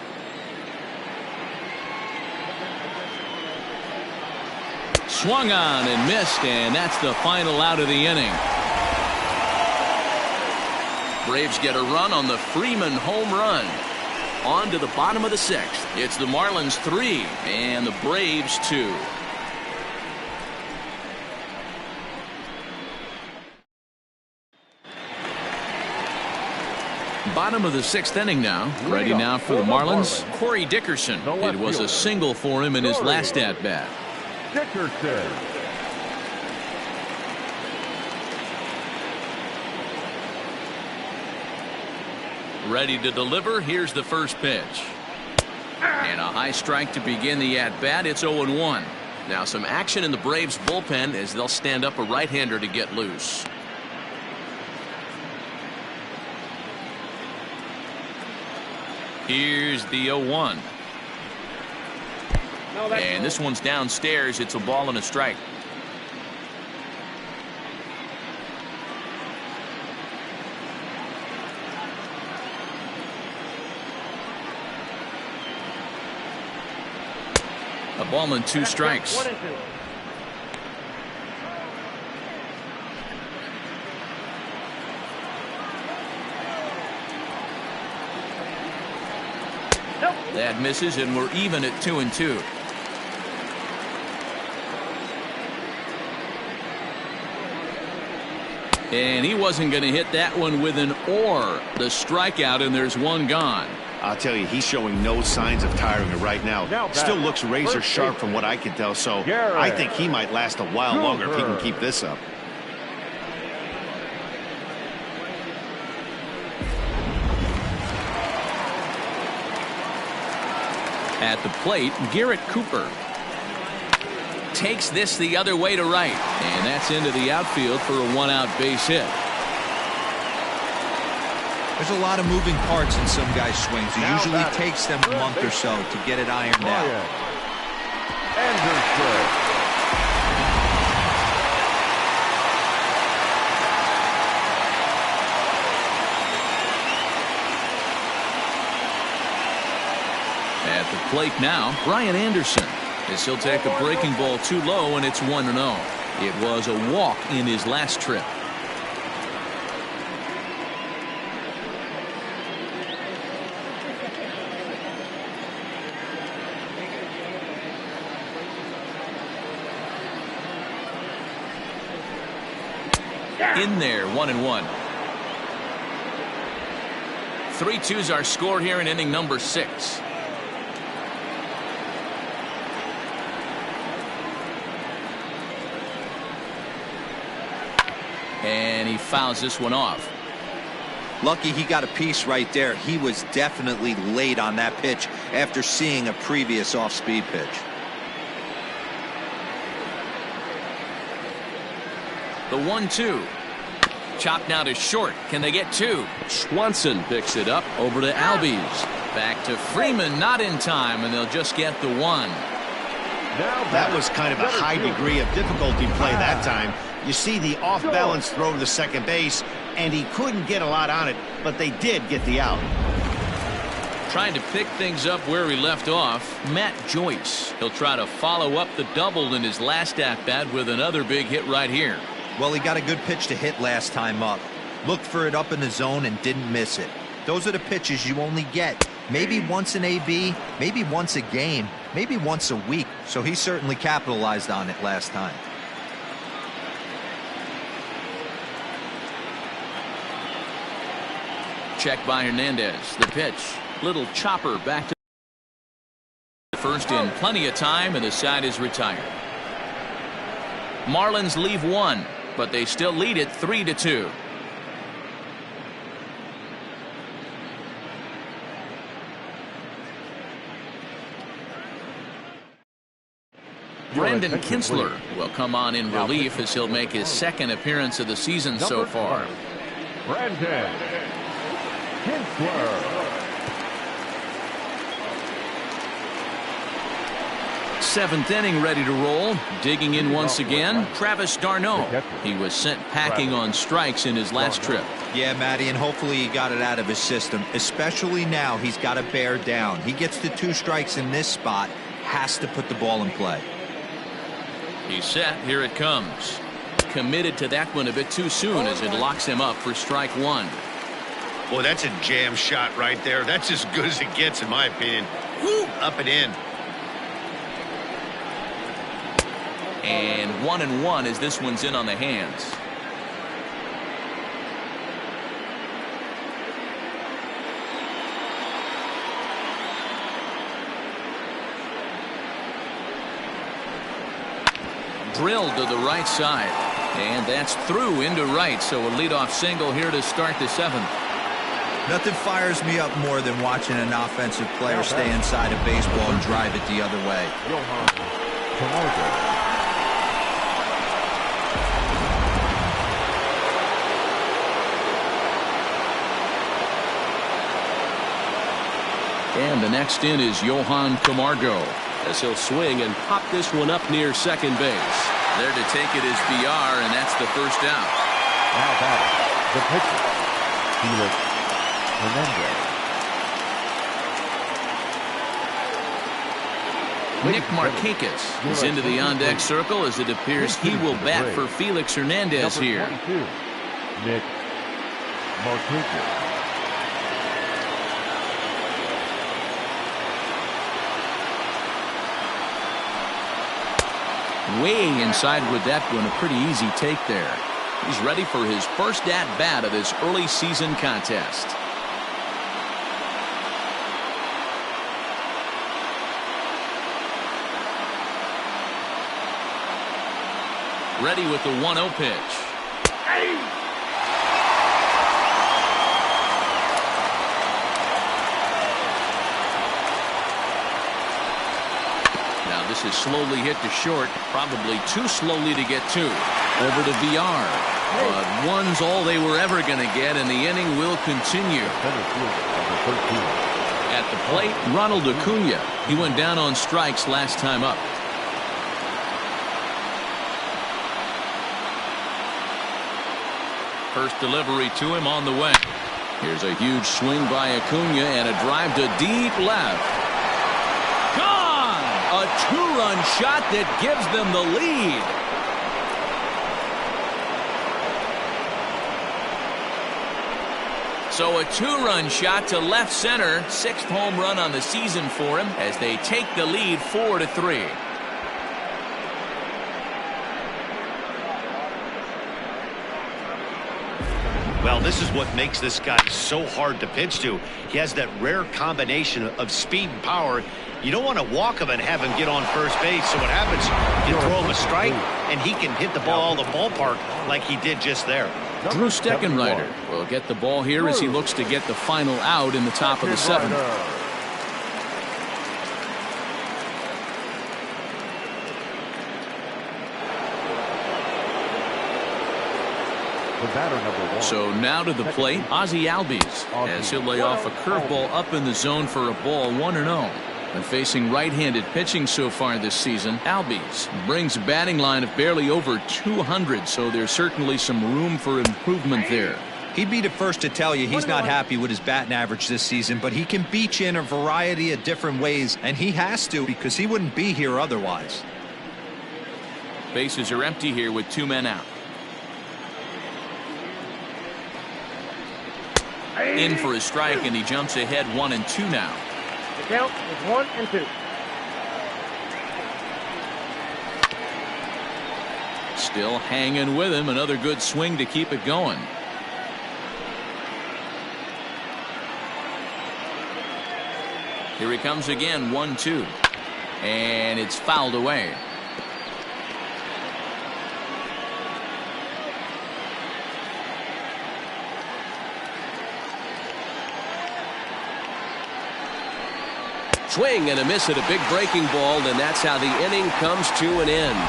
Swung on and missed, and that's the final out of the inning. Braves get a run on the Freeman home run. On to the bottom of the 6th. It's the Marlins 3 and the Braves 2. Bottom of the 6th inning now. Ready now for the Marlins. Corey Dickerson. It was a single for him in his last at-bat. Dickerson. Ready to deliver. Here's the first pitch. And a high strike to begin the at-bat. It's 0-1. Now some action in the Braves bullpen as they'll stand up a right-hander to get loose. Here's the 0-1. And this one's downstairs. It's a ball and a strike. A ball and 2 strikes. 1-2. That misses, and we're even at 2-2. And he wasn't going to hit that one with an or. The strikeout, and there's one gone. I'll tell you, he's showing no signs of tiring it right now. Still looks razor sharp from what I can tell, so I think he might last a while longer if he can keep this up. At the plate, Garrett Cooper. takes this the other way to right. And that's into the outfield for a one-out base hit. There's a lot of moving parts in some guys' swings. It usually takes them a month or so to get it ironed out. Anderson. At the plate now, Brian Anderson, as he'll take a breaking ball too low, and it's 1-0. It was a walk in his last trip. In there, 1-1. 3-2's our score here in inning number 6. And he fouls this one off. Lucky he got a piece right there. He was definitely late on that pitch after seeing a previous off-speed pitch. The 1-2. Chopped now to short. Can they get 2? Swanson picks it up over to Albies. Back to Freeman, not in time, and they'll just get the 1. That was kind of a high degree of difficulty play that time. You see the off-balance throw to second base, and he couldn't get a lot on it, but they did get the out. Trying to pick things up where he left off, Matt Joyce. He'll try to follow up the double in his last at-bat with another big hit right here. Well, he got a good pitch to hit last time up. Looked for it up in the zone and didn't miss it. Those are the pitches you only get maybe once in AB, maybe once a game, maybe once a week. So he certainly capitalized on it last time. Check by Hernandez. The pitch. Little chopper back to first in plenty of time, and the side is retired. Marlins leave 1, but they still lead it 3-2. Brandon Kinsler will come on in relief as he'll make his second appearance of the season so far. Brandon Kinsler. Seventh inning ready to roll. Digging in once again, Travis d'Arnaud. He was sent packing on strikes in his last trip. Yeah, Matty, and hopefully he got it out of his system. Especially now, he's got to bear down. He gets the 2 strikes in this spot, has to put the ball in play. He's set. Here it comes. Committed to that one a bit too soon as it locks him up for strike 1. Boy, that's a jam shot right there. That's as good as it gets, in my opinion. Woo! Up and in. And 1-1 as this one's in on the hands. Drilled to the right side, and that's through into right, so a leadoff single here to start the 7th. Nothing fires me up more than watching an offensive player stay inside a baseball and drive it the other way. Johan Camargo. And the next in is Johan Camargo, as he'll swing and pop this one up near second base. There to take it is BR, and that's the first out. Now batting, the pitcher, Felix Hernandez. Nick Markakis is into the on-deck circle as it appears he will bat for Felix Hernandez Number here. 22, Nick Markakis. Way inside with that one, a pretty easy take there. He's ready for his first at-bat of this early season contest. Ready with the 1-0 pitch. Now Now this is slowly hit to short, probably too slowly to get to. Over to VR. But one's all they were ever going to get, and the inning will continue. At the plate, Ronald Acuna. He went down on strikes last time up. First delivery to him on the way. Here's a huge swing by Acuna and a drive to deep left. Gone! A two-run shot that gives them the lead. So a two-run shot to left center. 6th home run on the season for him as they take the lead 4-3. Well, this is what makes this guy so hard to pitch to. He has that rare combination of speed and power. You don't want to walk him and have him get on first base. So what happens, you throw him a strike, and he can hit the ball out of the ballpark like he did just there. Drew Steckenrider will get the ball here as he looks to get the final out in the top of the 7th. The batter, number 1. So now to the plate, Ozzie Albies, as he'll lay off a curveball up in the zone for a ball, 1-0. And facing right-handed pitching so far this season, Albies brings a batting line of barely over 200, so there's certainly some room for improvement there. He'd be the first to tell you he's not happy with his batting average this season, but he can beat you in a variety of different ways, and he has to because he wouldn't be here otherwise. Bases are empty here with 2 men out. In for a strike, and he jumps ahead 1-2 now. The count is 1-2. Still hanging with him. Another good swing to keep it going. Here he comes again, 1-2. And it's fouled away. Swing and a miss at a big breaking ball, and that's how the inning comes to an end.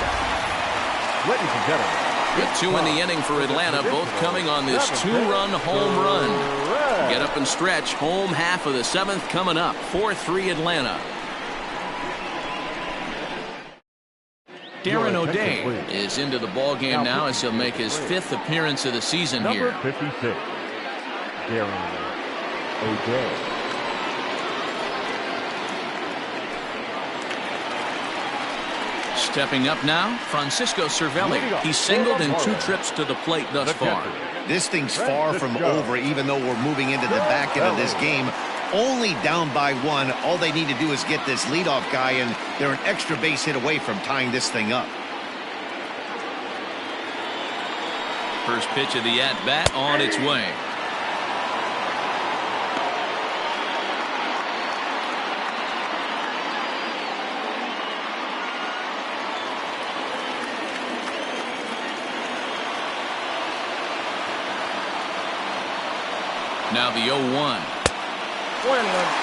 Ladies and gentlemen, The 2 in the inning for Atlanta, both coming on this 2-run home run. Get up and stretch. Home half of the 7th coming up. 4-3 Atlanta. Darren O'Day is into the ball game now as he'll make his 5th appearance of the season here. number 56, Darren O'Day. Stepping up now, Francisco Cervelli. He's singled in 2 trips to the plate thus far. This thing's far from over, even though we're moving into the back end of this game. Only down by 1. All they need to do is get this leadoff guy, and they're an extra base hit away from tying this thing up. First pitch of the at-bat on its way. Now the 0-1. 1-1.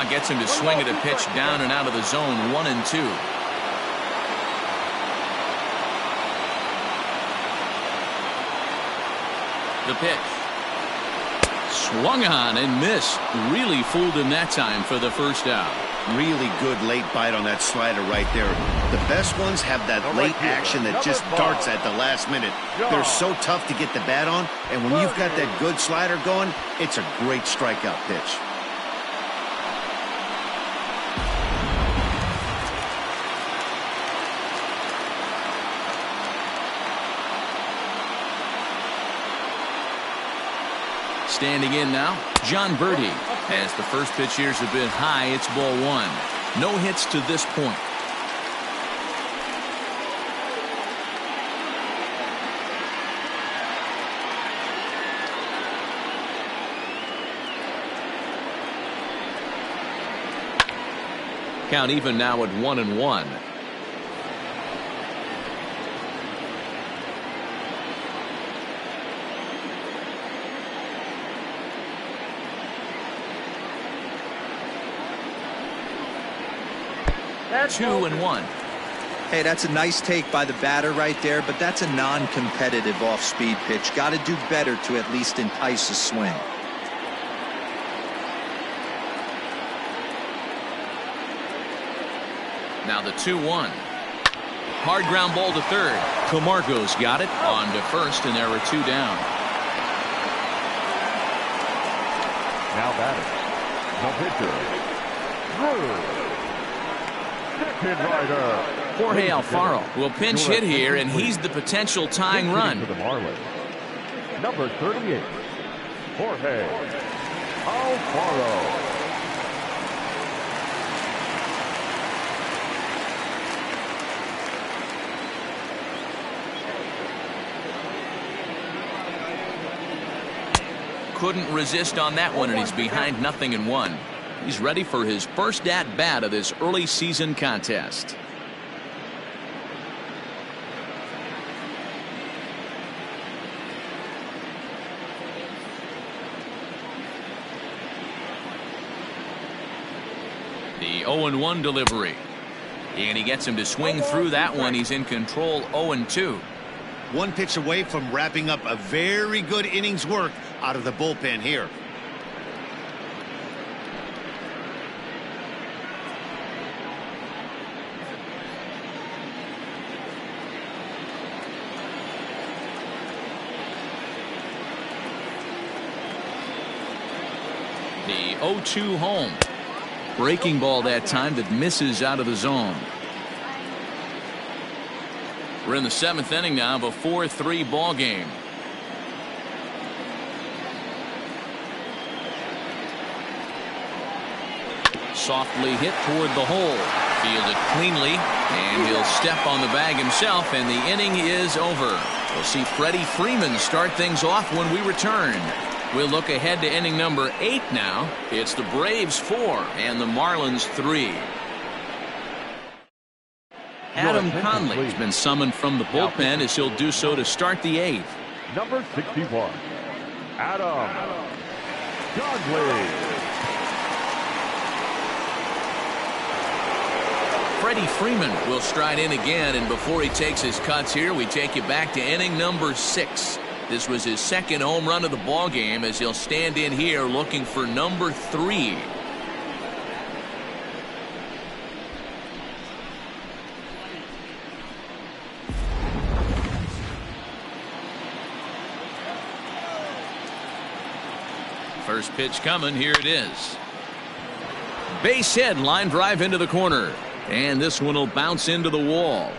Gets him to swing at a pitch down and out of the zone. 1-2. The pitch. Swung on and missed. Really fooled him that time for the first out. Really good late bite on that slider right there. The best ones have that late action that just darts at the last minute. They're so tough to get the bat on, and when you've got that good slider going, it's a great strikeout pitch. Standing in now, John Birdie. As the first pitch here's a bit high, it's ball 1. No hits to this point. Count even now at 1-1. That's 2-1. Hey, that's a nice take by the batter right there, but that's a non-competitive off-speed pitch. Got to do better to at least entice a swing. Now the 2-1. Hard ground ball to third. Camargo's got it on to first, and there are 2 down. Now batting, the pitcher, second rider. Jorge Alfaro will pinch hit here, and he's the potential tying run. For the Marlins, number 38, Jorge Alfaro. Couldn't resist on that one, and he's behind 0-1. He's ready for his first at-bat of this early season contest. The 0-1 delivery. And he gets him to swing through that one. He's in control, 0-2. One pitch away from wrapping up a very good innings work out of the bullpen here. The 0-2 home. Breaking ball that time that misses out of the zone. We're in the 7th inning now of a 4-3 ball game. Softly hit toward the hole. Fielded cleanly, and he'll step on the bag himself, and the inning is over. We'll see Freddie Freeman start things off when we return. We'll look ahead to inning number 8 now. It's the Braves 4 and the Marlins 3. Adam Conley's been summoned from the bullpen as he'll do so to start the 8th. Number 61, Adam Conley. Freddie Freeman will stride in again, and before he takes his cuts here, we take you back to inning number 6. This was his second home run of the ball game as he'll stand in here looking for number 3. First pitch coming. Here it is. Base hit, line drive into the corner. And this one will bounce into the wall.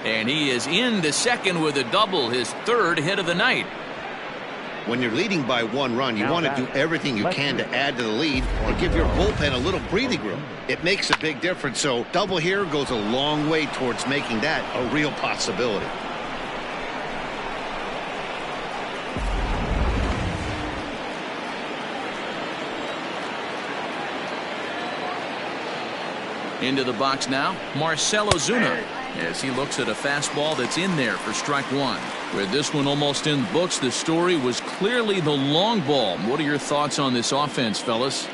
And he is into second with a double, his 3rd hit of the night. When you're leading by 1 run, you want to do everything you can to add to the lead and give your bullpen a little breathing room. It makes a big difference, so double here goes a long way towards making that a real possibility. Into the box now, Marcell Ozuna, as he looks at a fastball that's in there for strike 1. With this one almost in the books, the story was clearly the long ball. What are your thoughts on this offense, fellas?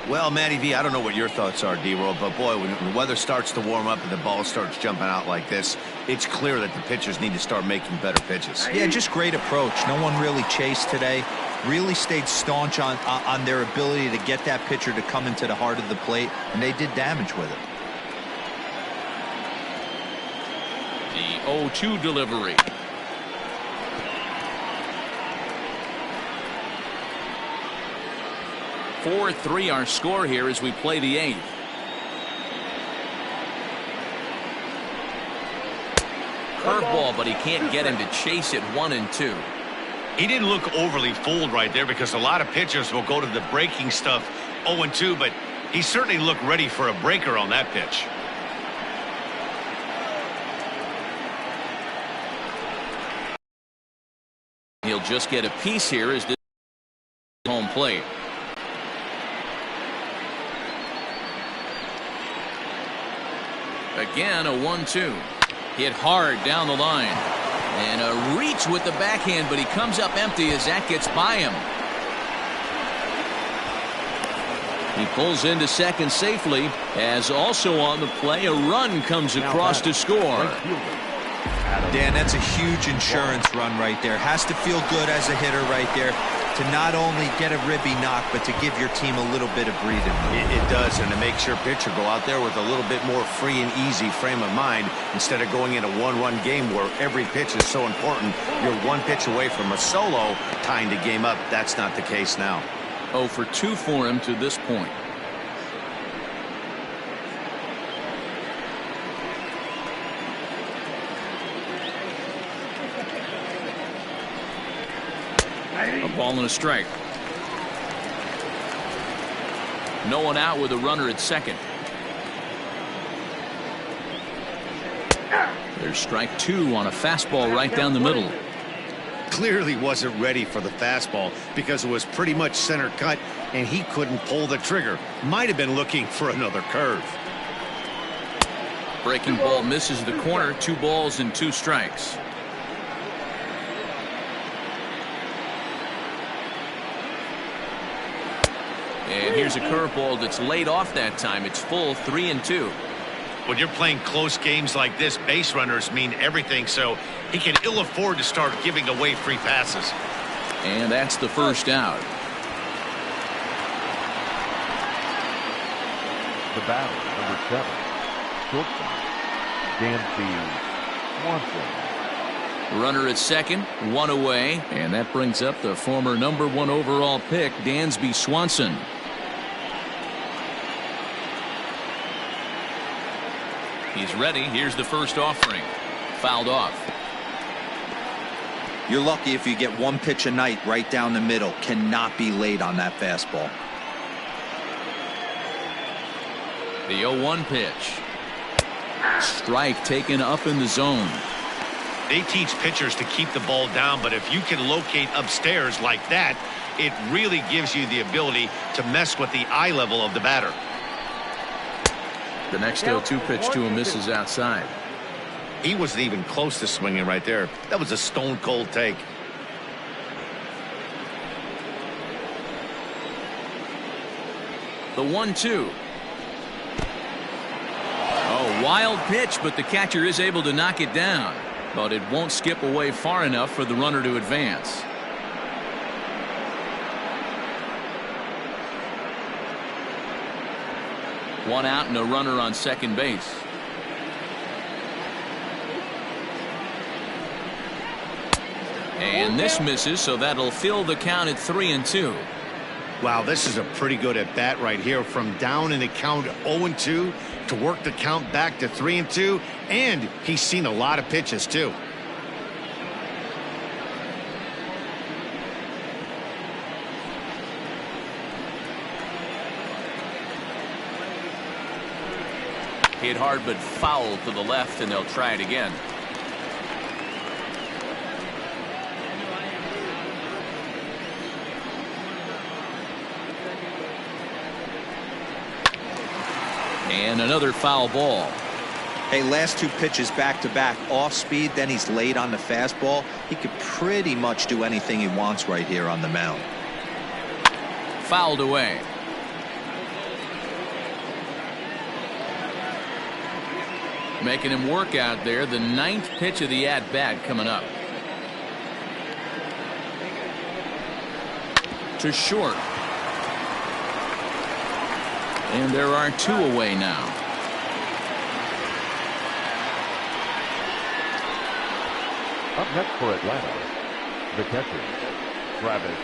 Well, Matty V, I don't know what your thoughts are, D-Roll, but boy, when the weather starts to warm up and the ball starts jumping out like this, it's clear that the pitchers need to start making better pitches. Yeah, just great approach. No one really chased today. Really stayed staunch on their ability to get that pitcher to come into the heart of the plate, and they did damage with it. The 0-2 delivery. (4-3) our score here as we play the 8th. Curveball, but he can't get him to chase it. 1-2. He didn't look overly fooled right there because a lot of pitchers will go to the breaking stuff 0-2, but he certainly looked ready for a breaker on that pitch. He'll just get a piece here as this home plate. Again, a 1-2. Hit hard down the line. And a reach with the backhand, but he comes up empty as that gets by him. He pulls into second safely, as also on the play a run comes across to score. Dan, that's a huge insurance run right there. Has to feel good as a hitter right there to not only get a ribby knock, but to give your team a little bit of breathing room. It does, and it makes your pitcher go out there with a little bit more free and easy frame of mind instead of going in a one-run game where every pitch is so important. You're one pitch away from a solo tying the game up. That's not the case now. 0 for 2 for him to this point. A ball and a strike. No one out with a runner at second. There's strike 2 on a fastball right down the middle. Clearly wasn't ready for the fastball because it was pretty much center cut and he couldn't pull the trigger. Might have been looking for another curve. Breaking ball misses the corner. 2 balls and 2 strikes. And here's a curveball that's laid off that time. It's full, 3-2. When you're playing close games like this, base runners mean everything, so he can ill afford to start giving away free passes. And that's the first out. The batter, number 7, shortstop, Dansby Swanson. Runner at second, 1 away, and that brings up the former number 1 overall pick, Dansby Swanson. He's ready. Here's the first offering. Fouled off. You're lucky if you get 1 pitch a night right down the middle. Cannot be late on that fastball. The 0-1 pitch. Strike taken up in the zone. They teach pitchers to keep the ball down, but if you can locate upstairs like that, it really gives you the ability to mess with the eye level of the batter. The next 0-2 pitch to him misses outside. He wasn't even close to swinging right there. That was a stone cold take. The 1-2. Oh, wild pitch, but the catcher is able to knock it down. But it won't skip away far enough for the runner to advance. One out and a runner on second base. And this misses, so that'll fill the count at 3-2. Wow, this is a pretty good at bat right here. From down in the count 0-2 to work the count back to 3-2, and he's seen a lot of pitches too. Hit hard but foul to the left, and they'll try it again. And another foul ball. Hey, last 2 pitches back to back, off speed, then he's late on the fastball. He could pretty much do anything he wants right here on the mound. Fouled away. Making him work out there. The 9th pitch of the at-bat coming up. To short. And there are 2 away now. Up next for Atlanta, the catcher, Travis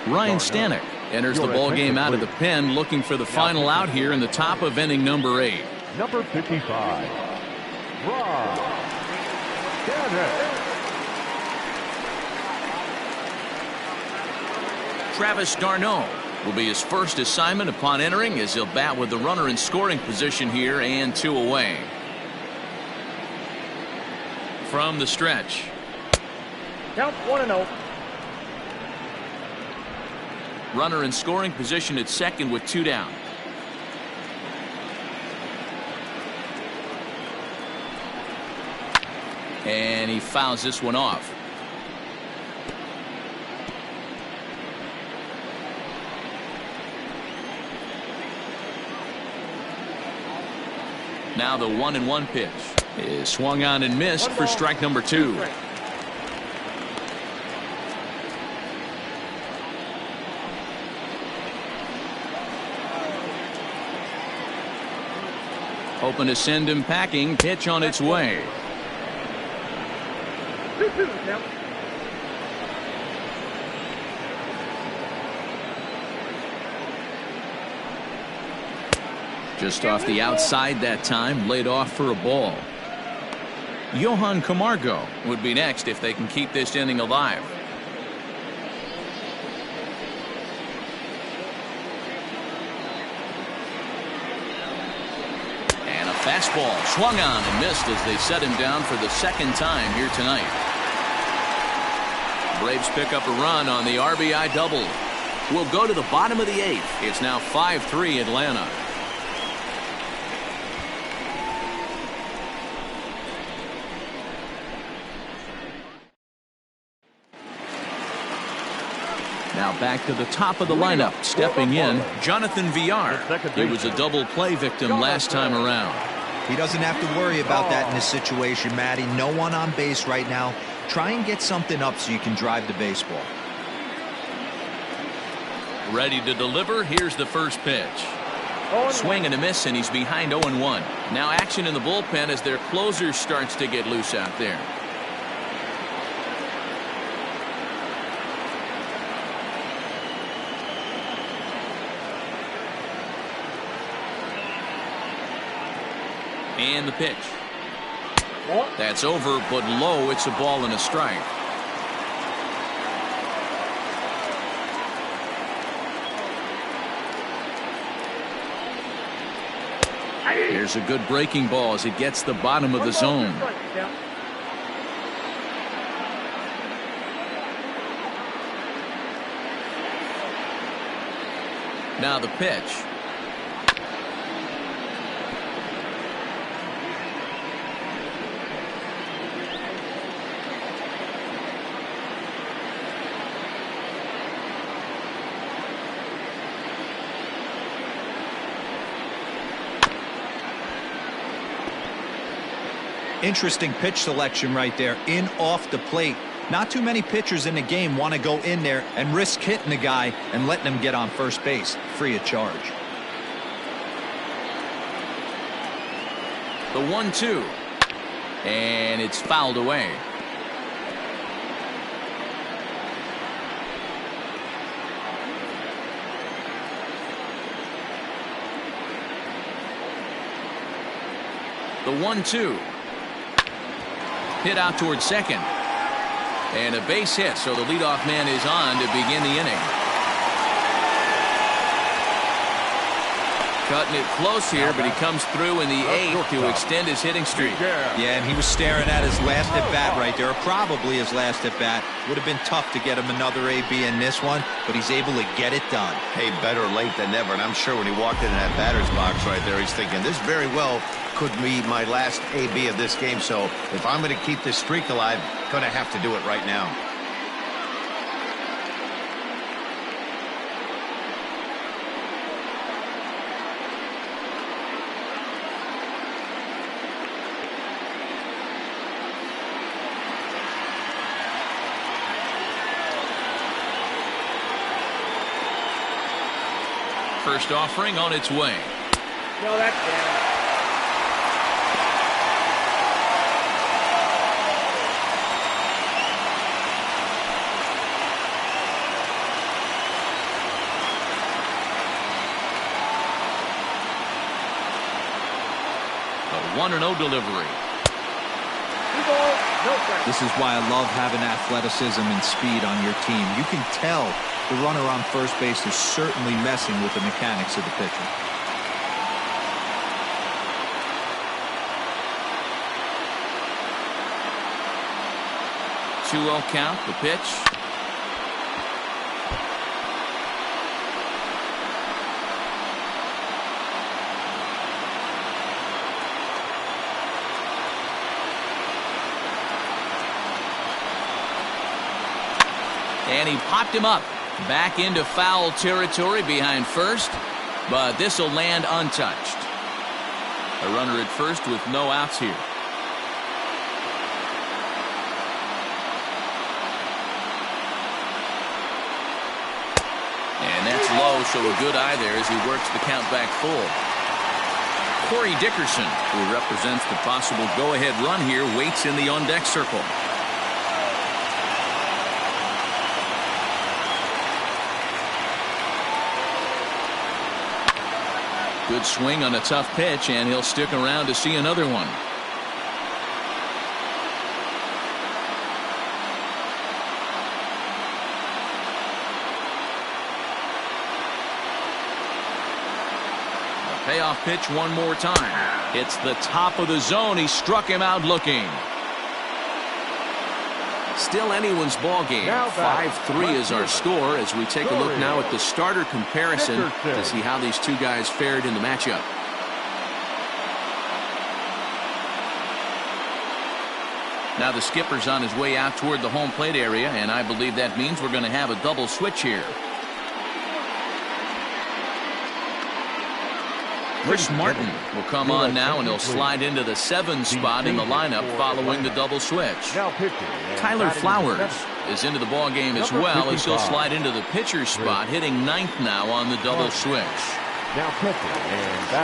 Ryan Stanek enters the ball game out of the pen, looking for the final out here in the top of inning number 8. Number 55, Ron Stanek. Travis d'Arnaud will be his first assignment upon entering, as he'll bat with the runner in scoring position here and 2 away. From the stretch. Count 1-0. Runner in scoring position at second with 2 down. And he fouls this one off. Now the 1-1 pitch is swung on and missed for strike number 2. Hoping to send him packing. Pitch on its way. 2-2 now. Just off the outside that time, laid off for a ball. Johan Camargo would be next if they can keep this inning alive. And a fastball swung on and missed as they set him down for the second time here tonight. Braves pick up a run on the RBI double. We'll go to the bottom of the 8th. It's now 5-3 Atlanta. Now back to the top of the lineup. Stepping in, Jonathan Villar. He was a double play victim last time around. He doesn't have to worry about that in this situation, Matty. No one on base right now. Try and get something up so you can drive the baseball. Ready to deliver. Here's the first pitch. Swing and a miss, and he's behind 0-1. Now action in the bullpen as their closer starts to get loose out there. And the pitch. That's over, but low. It's a ball and a strike. Here's a good breaking ball as it gets the bottom of the zone. Now the pitch. Interesting pitch selection right there. In off the plate. Not too many pitchers in the game want to go in there and risk hitting the guy and letting him get on first base free of charge. The 1-2. And it's fouled away. The 1-2. Hit out towards second. And a base hit, so the leadoff man is on to begin the inning. Cutting it close here, but he comes through in the 8th to extend his hitting streak. Yeah, and he was staring at his last at-bat right there, or probably his last at-bat. Would have been tough to get him another AB in this one, but he's able to get it done. Hey, better late than never, and I'm sure when he walked into that batter's box right there, he's thinking, this very well could be my last AB of this game, so if I'm going to keep this streak alive, going to have to do it right now. First offering on its way. No, that's down. The 1-0 delivery. This is why I love having athleticism and speed on your team. You can tell the runner on first base is certainly messing with the mechanics of the pitcher. 2-0 count. The pitch. And he popped him up. Back into foul territory behind first, but this will land untouched. A runner at first with no outs here. And that's low, so a good eye there as he works the count back full. Corey Dickerson, who represents the possible go-ahead run here, waits in the on-deck circle. Good swing on a tough pitch, and he'll stick around to see another one. Payoff pitch one more time. Hits the top of the zone. He struck him out looking. Still anyone's ball game. 5-3 is our score as we take a look now at the starter comparison to see how these two guys fared in the matchup. Now the skipper's on his way out toward the home plate area, and I believe that means we're going to have a double switch here. Chris Martin will come on now, and he'll slide into the 7 spot in the lineup following the double switch. Tyler Flowers is into the ball game as well, as he'll slide into the pitcher's spot, hitting 9th now on the double switch.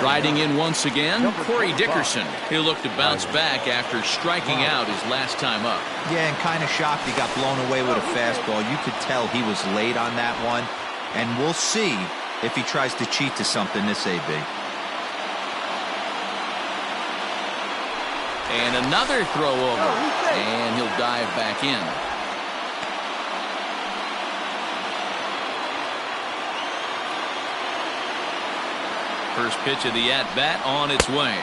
Riding in once again, Corey Dickerson. He'll look to bounce back after striking out his last time up. Yeah, and kind of shocked he got blown away with a fastball. You could tell he was late on that one, and we'll see if he tries to cheat to something this AB. And another throw over, and he'll dive back in. First pitch of the at-bat on its way.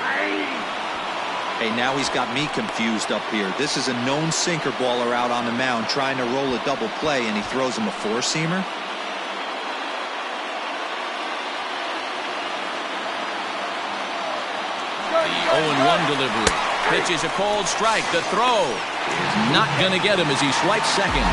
Hey, now he's got me confused up here. This is a known sinker baller out on the mound trying to roll a double play, and he throws him a four-seamer. The 0-1 delivery. Pitches a cold strike. The throw is not going to get him as he swipes second.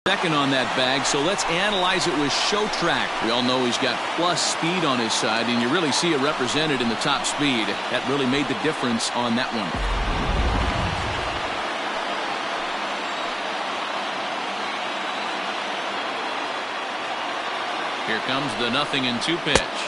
Second on that bag, so let's analyze it with Show Track. We all know he's got plus speed on his side, and you really see it represented in the top speed. That really made the difference on that one. Here comes the 0-2 pitch.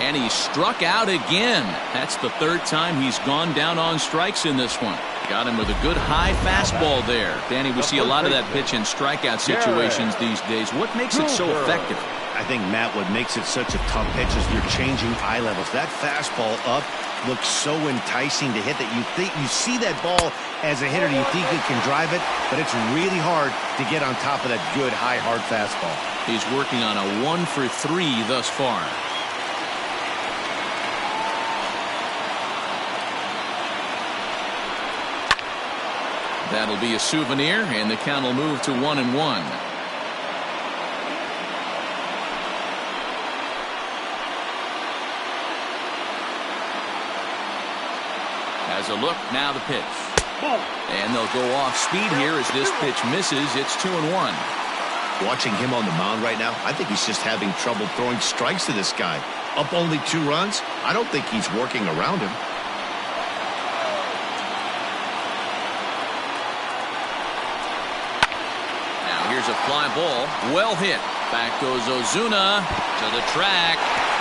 And he struck out again. That's the 3rd time he's gone down on strikes in this one. Got him with a good high fastball there. Danny, we see a lot of that pitch in strikeout situations these days. What makes it so effective? I think, Matt, what makes it such a tough pitch is you're changing eye levels. That fastball up looks so enticing to hit that you see that ball as a hitter, you think you can drive it, but it's really hard to get on top of that good high hard fastball. He's working on a 1 for 3 thus far. That'll be a souvenir, and the count will move to 1-1. Has a look, now the pitch. And they'll go off speed here as this pitch misses. It's 2-1. Watching him on the mound right now, I think he's just having trouble throwing strikes to this guy. Up only 2 runs, I don't think he's working around him. Here's a fly ball, well hit. Back goes Ozuna to the track,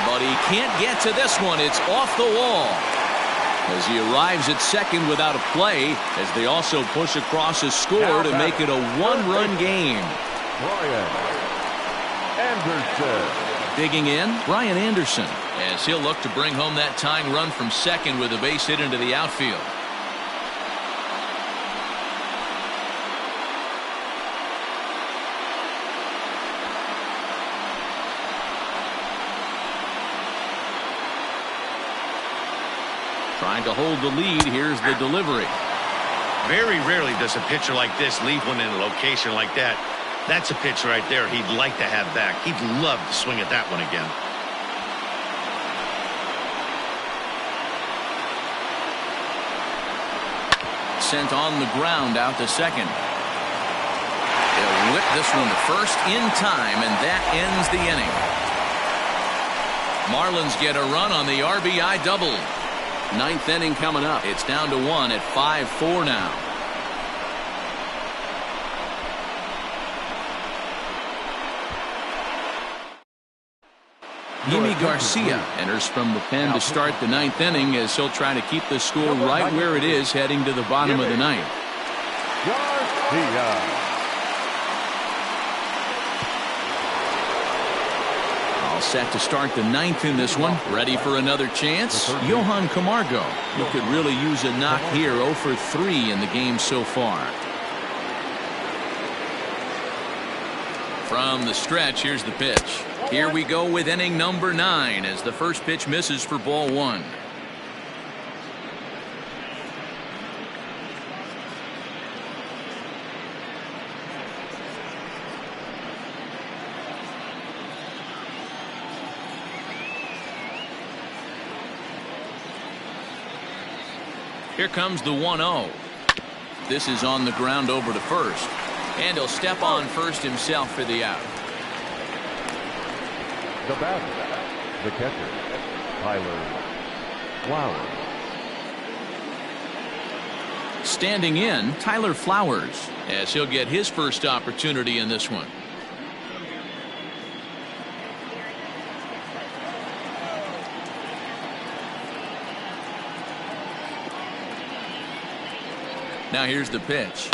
but he can't get to this one. It's off the wall as he arrives at second without a play, as they also push across a score to make it a 1-run game. Brian Anderson. Digging in, Brian Anderson, as he'll look to bring home that tying run from second with a base hit into the outfield. Trying to hold the lead. Here's the delivery. Very rarely does a pitcher like this leave one in a location like that. That's a pitch right there he'd like to have back. He'd love to swing at that one again. Sent on the ground out to second. They'll whip this one to first in time, and that ends the inning. Marlins get a run on the RBI double. Ninth inning coming up. It's down to 1 at 5-4 now. Yimi Garcia enters from the pen to start the ninth inning as he'll try to keep the score right where it is heading to the bottom of the ninth. Garcia. All set to start the ninth in this one. Ready for another chance. Johan Camargo. He could really use a knock here. 0 for 3 in the game so far. From the stretch, here's the pitch. Here we go with inning number 9 as the first pitch misses for ball 1. Here comes the 1-0. This is on the ground over to first. And he'll step on first himself for the out. The batter, the catcher, Tyler Flowers. Standing in, Tyler Flowers, as he'll get his first opportunity in this one. Now here's the pitch.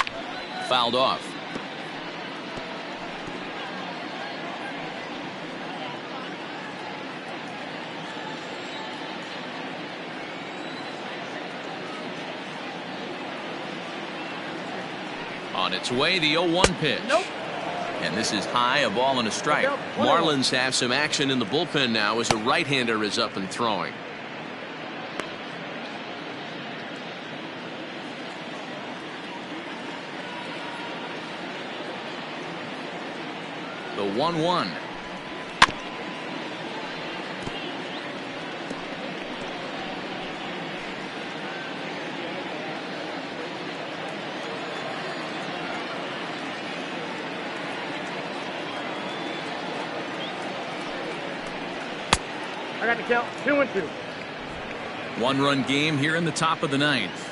Fouled off. On its way, the 0-1 pitch. Nope. And this is high, a ball and a strike. Marlins have some action in the bullpen now as a right-hander is up and throwing. The 1-1. I got the count. 2-2. 1-run game here in the top of the ninth.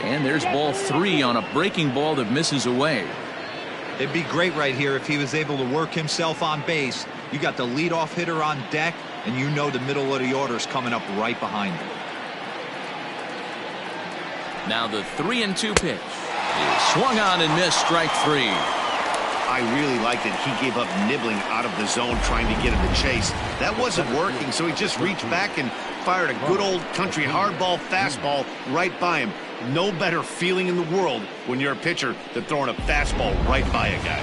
And there's ball 3 on a breaking ball that misses away. It'd be great right here if he was able to work himself on base. You got the leadoff hitter on deck, and you know the middle of the order is coming up right behind him. Now the 3-2 pitch is swung on and missed. Strike 3. I really liked it. He gave up nibbling out of the zone trying to get him to chase. That wasn't working, so he just reached back and fired a good old country hardball fastball right by him. No better feeling in the world when you're a pitcher than throwing a fastball right by a guy.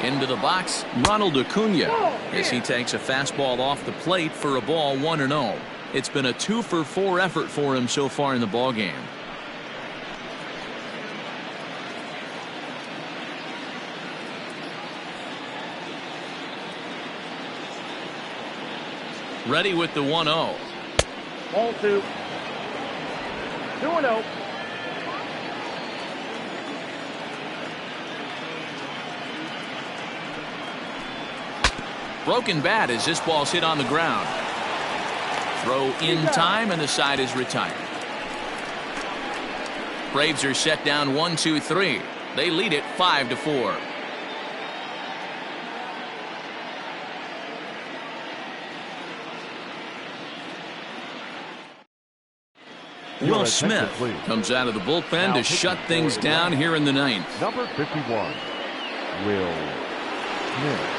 Into the box, Ronald Acuna, as he takes a fastball off the plate for a ball 1-0. It's been a 2-for-4 effort for him so far in the ballgame. Ready with the 1-0. Ball 2. 2-0. Broken bat as this ball's hit on the ground. Throw in time and the side is retired. Braves are set down 1-2-3. They lead it 5-4. Will Smith comes out of the bullpen to shut things down here in the ninth. Number 51, Will Smith.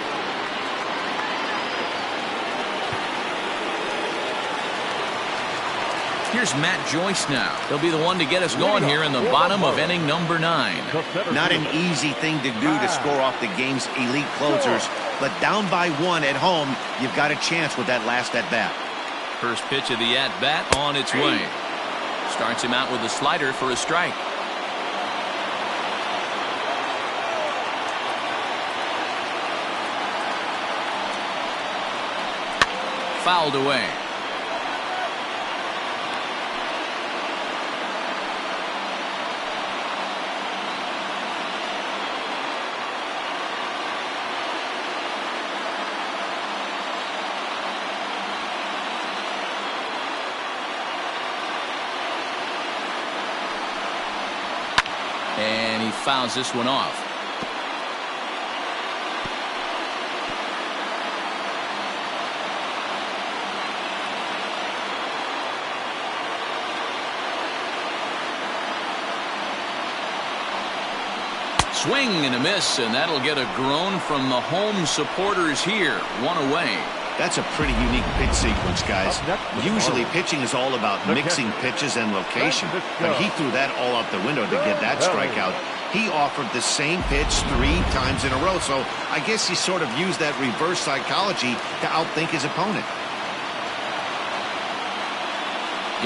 Here's Matt Joyce now. He'll be the one to get us going here in the bottom of inning number 9. Not an easy thing to do to score off the game's elite closers, but down by 1 at home, you've got a chance with that last at-bat. First pitch of the at-bat on its way. Starts him out with a slider for a strike. Fouled away. fouls this one off. Swing and a miss, and that'll get a groan from the home supporters here. One away. That's a pretty unique pitch sequence, guys. Usually pitching is all about mixing pitches and location, but he threw that all out the window to get that strikeout. He offered the same pitch 3 times in a row, so I guess he sort of used that reverse psychology to outthink his opponent.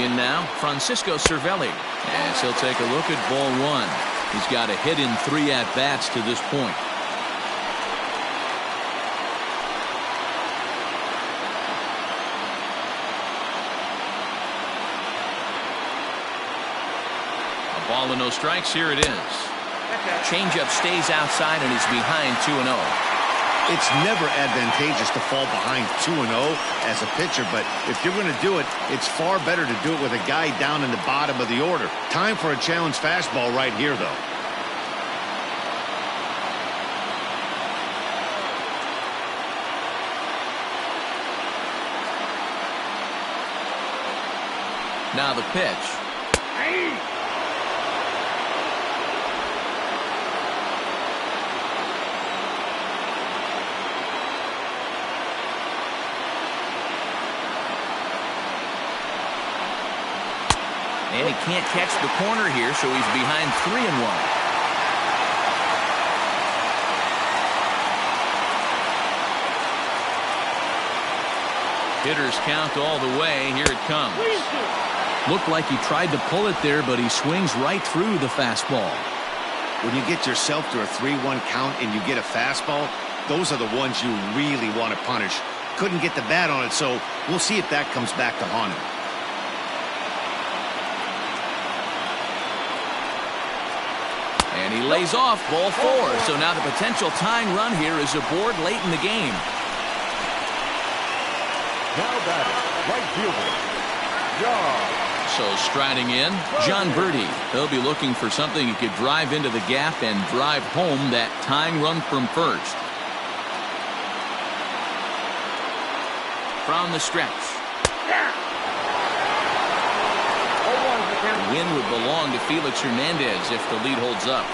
In now, Francisco Cervelli, as he'll take a look at ball 1. He's got a hit in 3 at-bats to this point. A ball and no strikes. Here it is. Changeup stays outside and he's behind 2-0. It's never advantageous to fall behind 2-0 as a pitcher, but if you're going to do it, it's far better to do it with a guy down in the bottom of the order. Time for a challenge fastball right here, though. Now the pitch. And he can't catch the corner here, so he's behind 3-1. Hitters count all the way. Here it comes. Looked like he tried to pull it there, but he swings right through the fastball. When you get yourself to a 3-1 count and you get a fastball, those are the ones you really want to punish. Couldn't get the bat on it, so we'll see if that comes back to haunt him. And he lays off ball 4. So now the potential tying run here is aboard late in the game. Now batting, right fielder, John. So striding in, John Birdie. He'll be looking for something he could drive into the gap and drive home that tying run from first. From the stretch. The win would belong to Felix Hernandez if the lead holds up.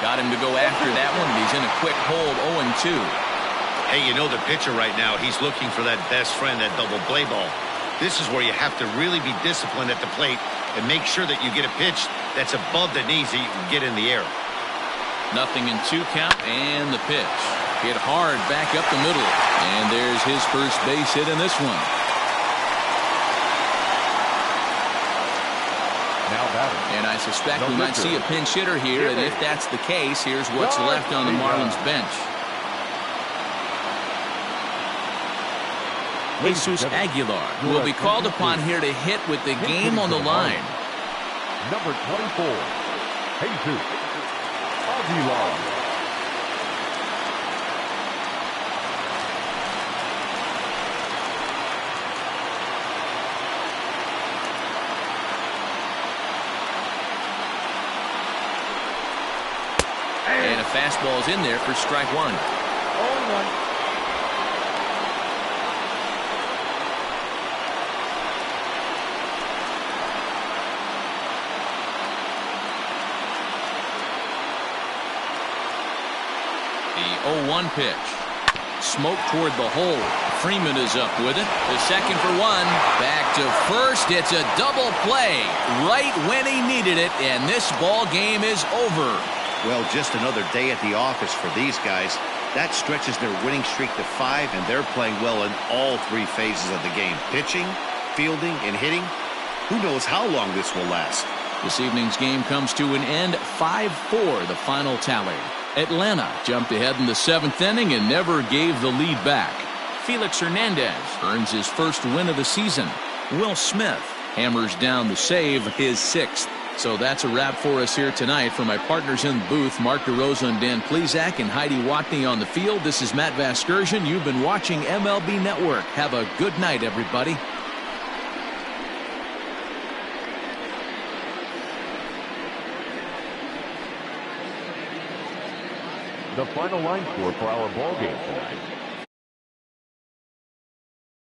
Got him to go after that one. He's in a quick hold, 0-2. Hey, you know the pitcher right now, he's looking for that best friend, that double play ball. This is where you have to really be disciplined at the plate and make sure that you get a pitch that's above the knees that you can get in the air. Nothing in 2 count, and the pitch. Hit hard back up the middle. And there's his first base hit in this one. Now batting. And I suspect we might see a pinch hitter here, and if that's the case, here's what's left on the Marlins bench. Jesus Aguilar will be called upon here to hit with the game on the line. Number 24, Jesus Aguilar. And a fastball's in there for strike 1. 0-1. The 0-1 pitch. Smoke toward the hole. Freeman is up with it. The second for 1. Back to first. It's a double play right when he needed it, and this ball game is over. Well, just another day at the office for these guys. That stretches their winning streak to 5, and they're playing well in all 3 phases of the game. Pitching, fielding, and hitting. Who knows how long this will last. This evening's game comes to an end. 5-4, the final tally. Atlanta jumped ahead in the 7th inning and never gave the lead back. Felix Hernandez earns his first win of the season. Will Smith hammers down the save, his 6th. So that's a wrap for us here tonight. For my partners in the booth, Mark DeRosa and Dan Plesac, and Heidi Watney on the field, this is Matt Vasgersian. You've been watching MLB Network. Have a good night, everybody. The final line score for our ball game tonight: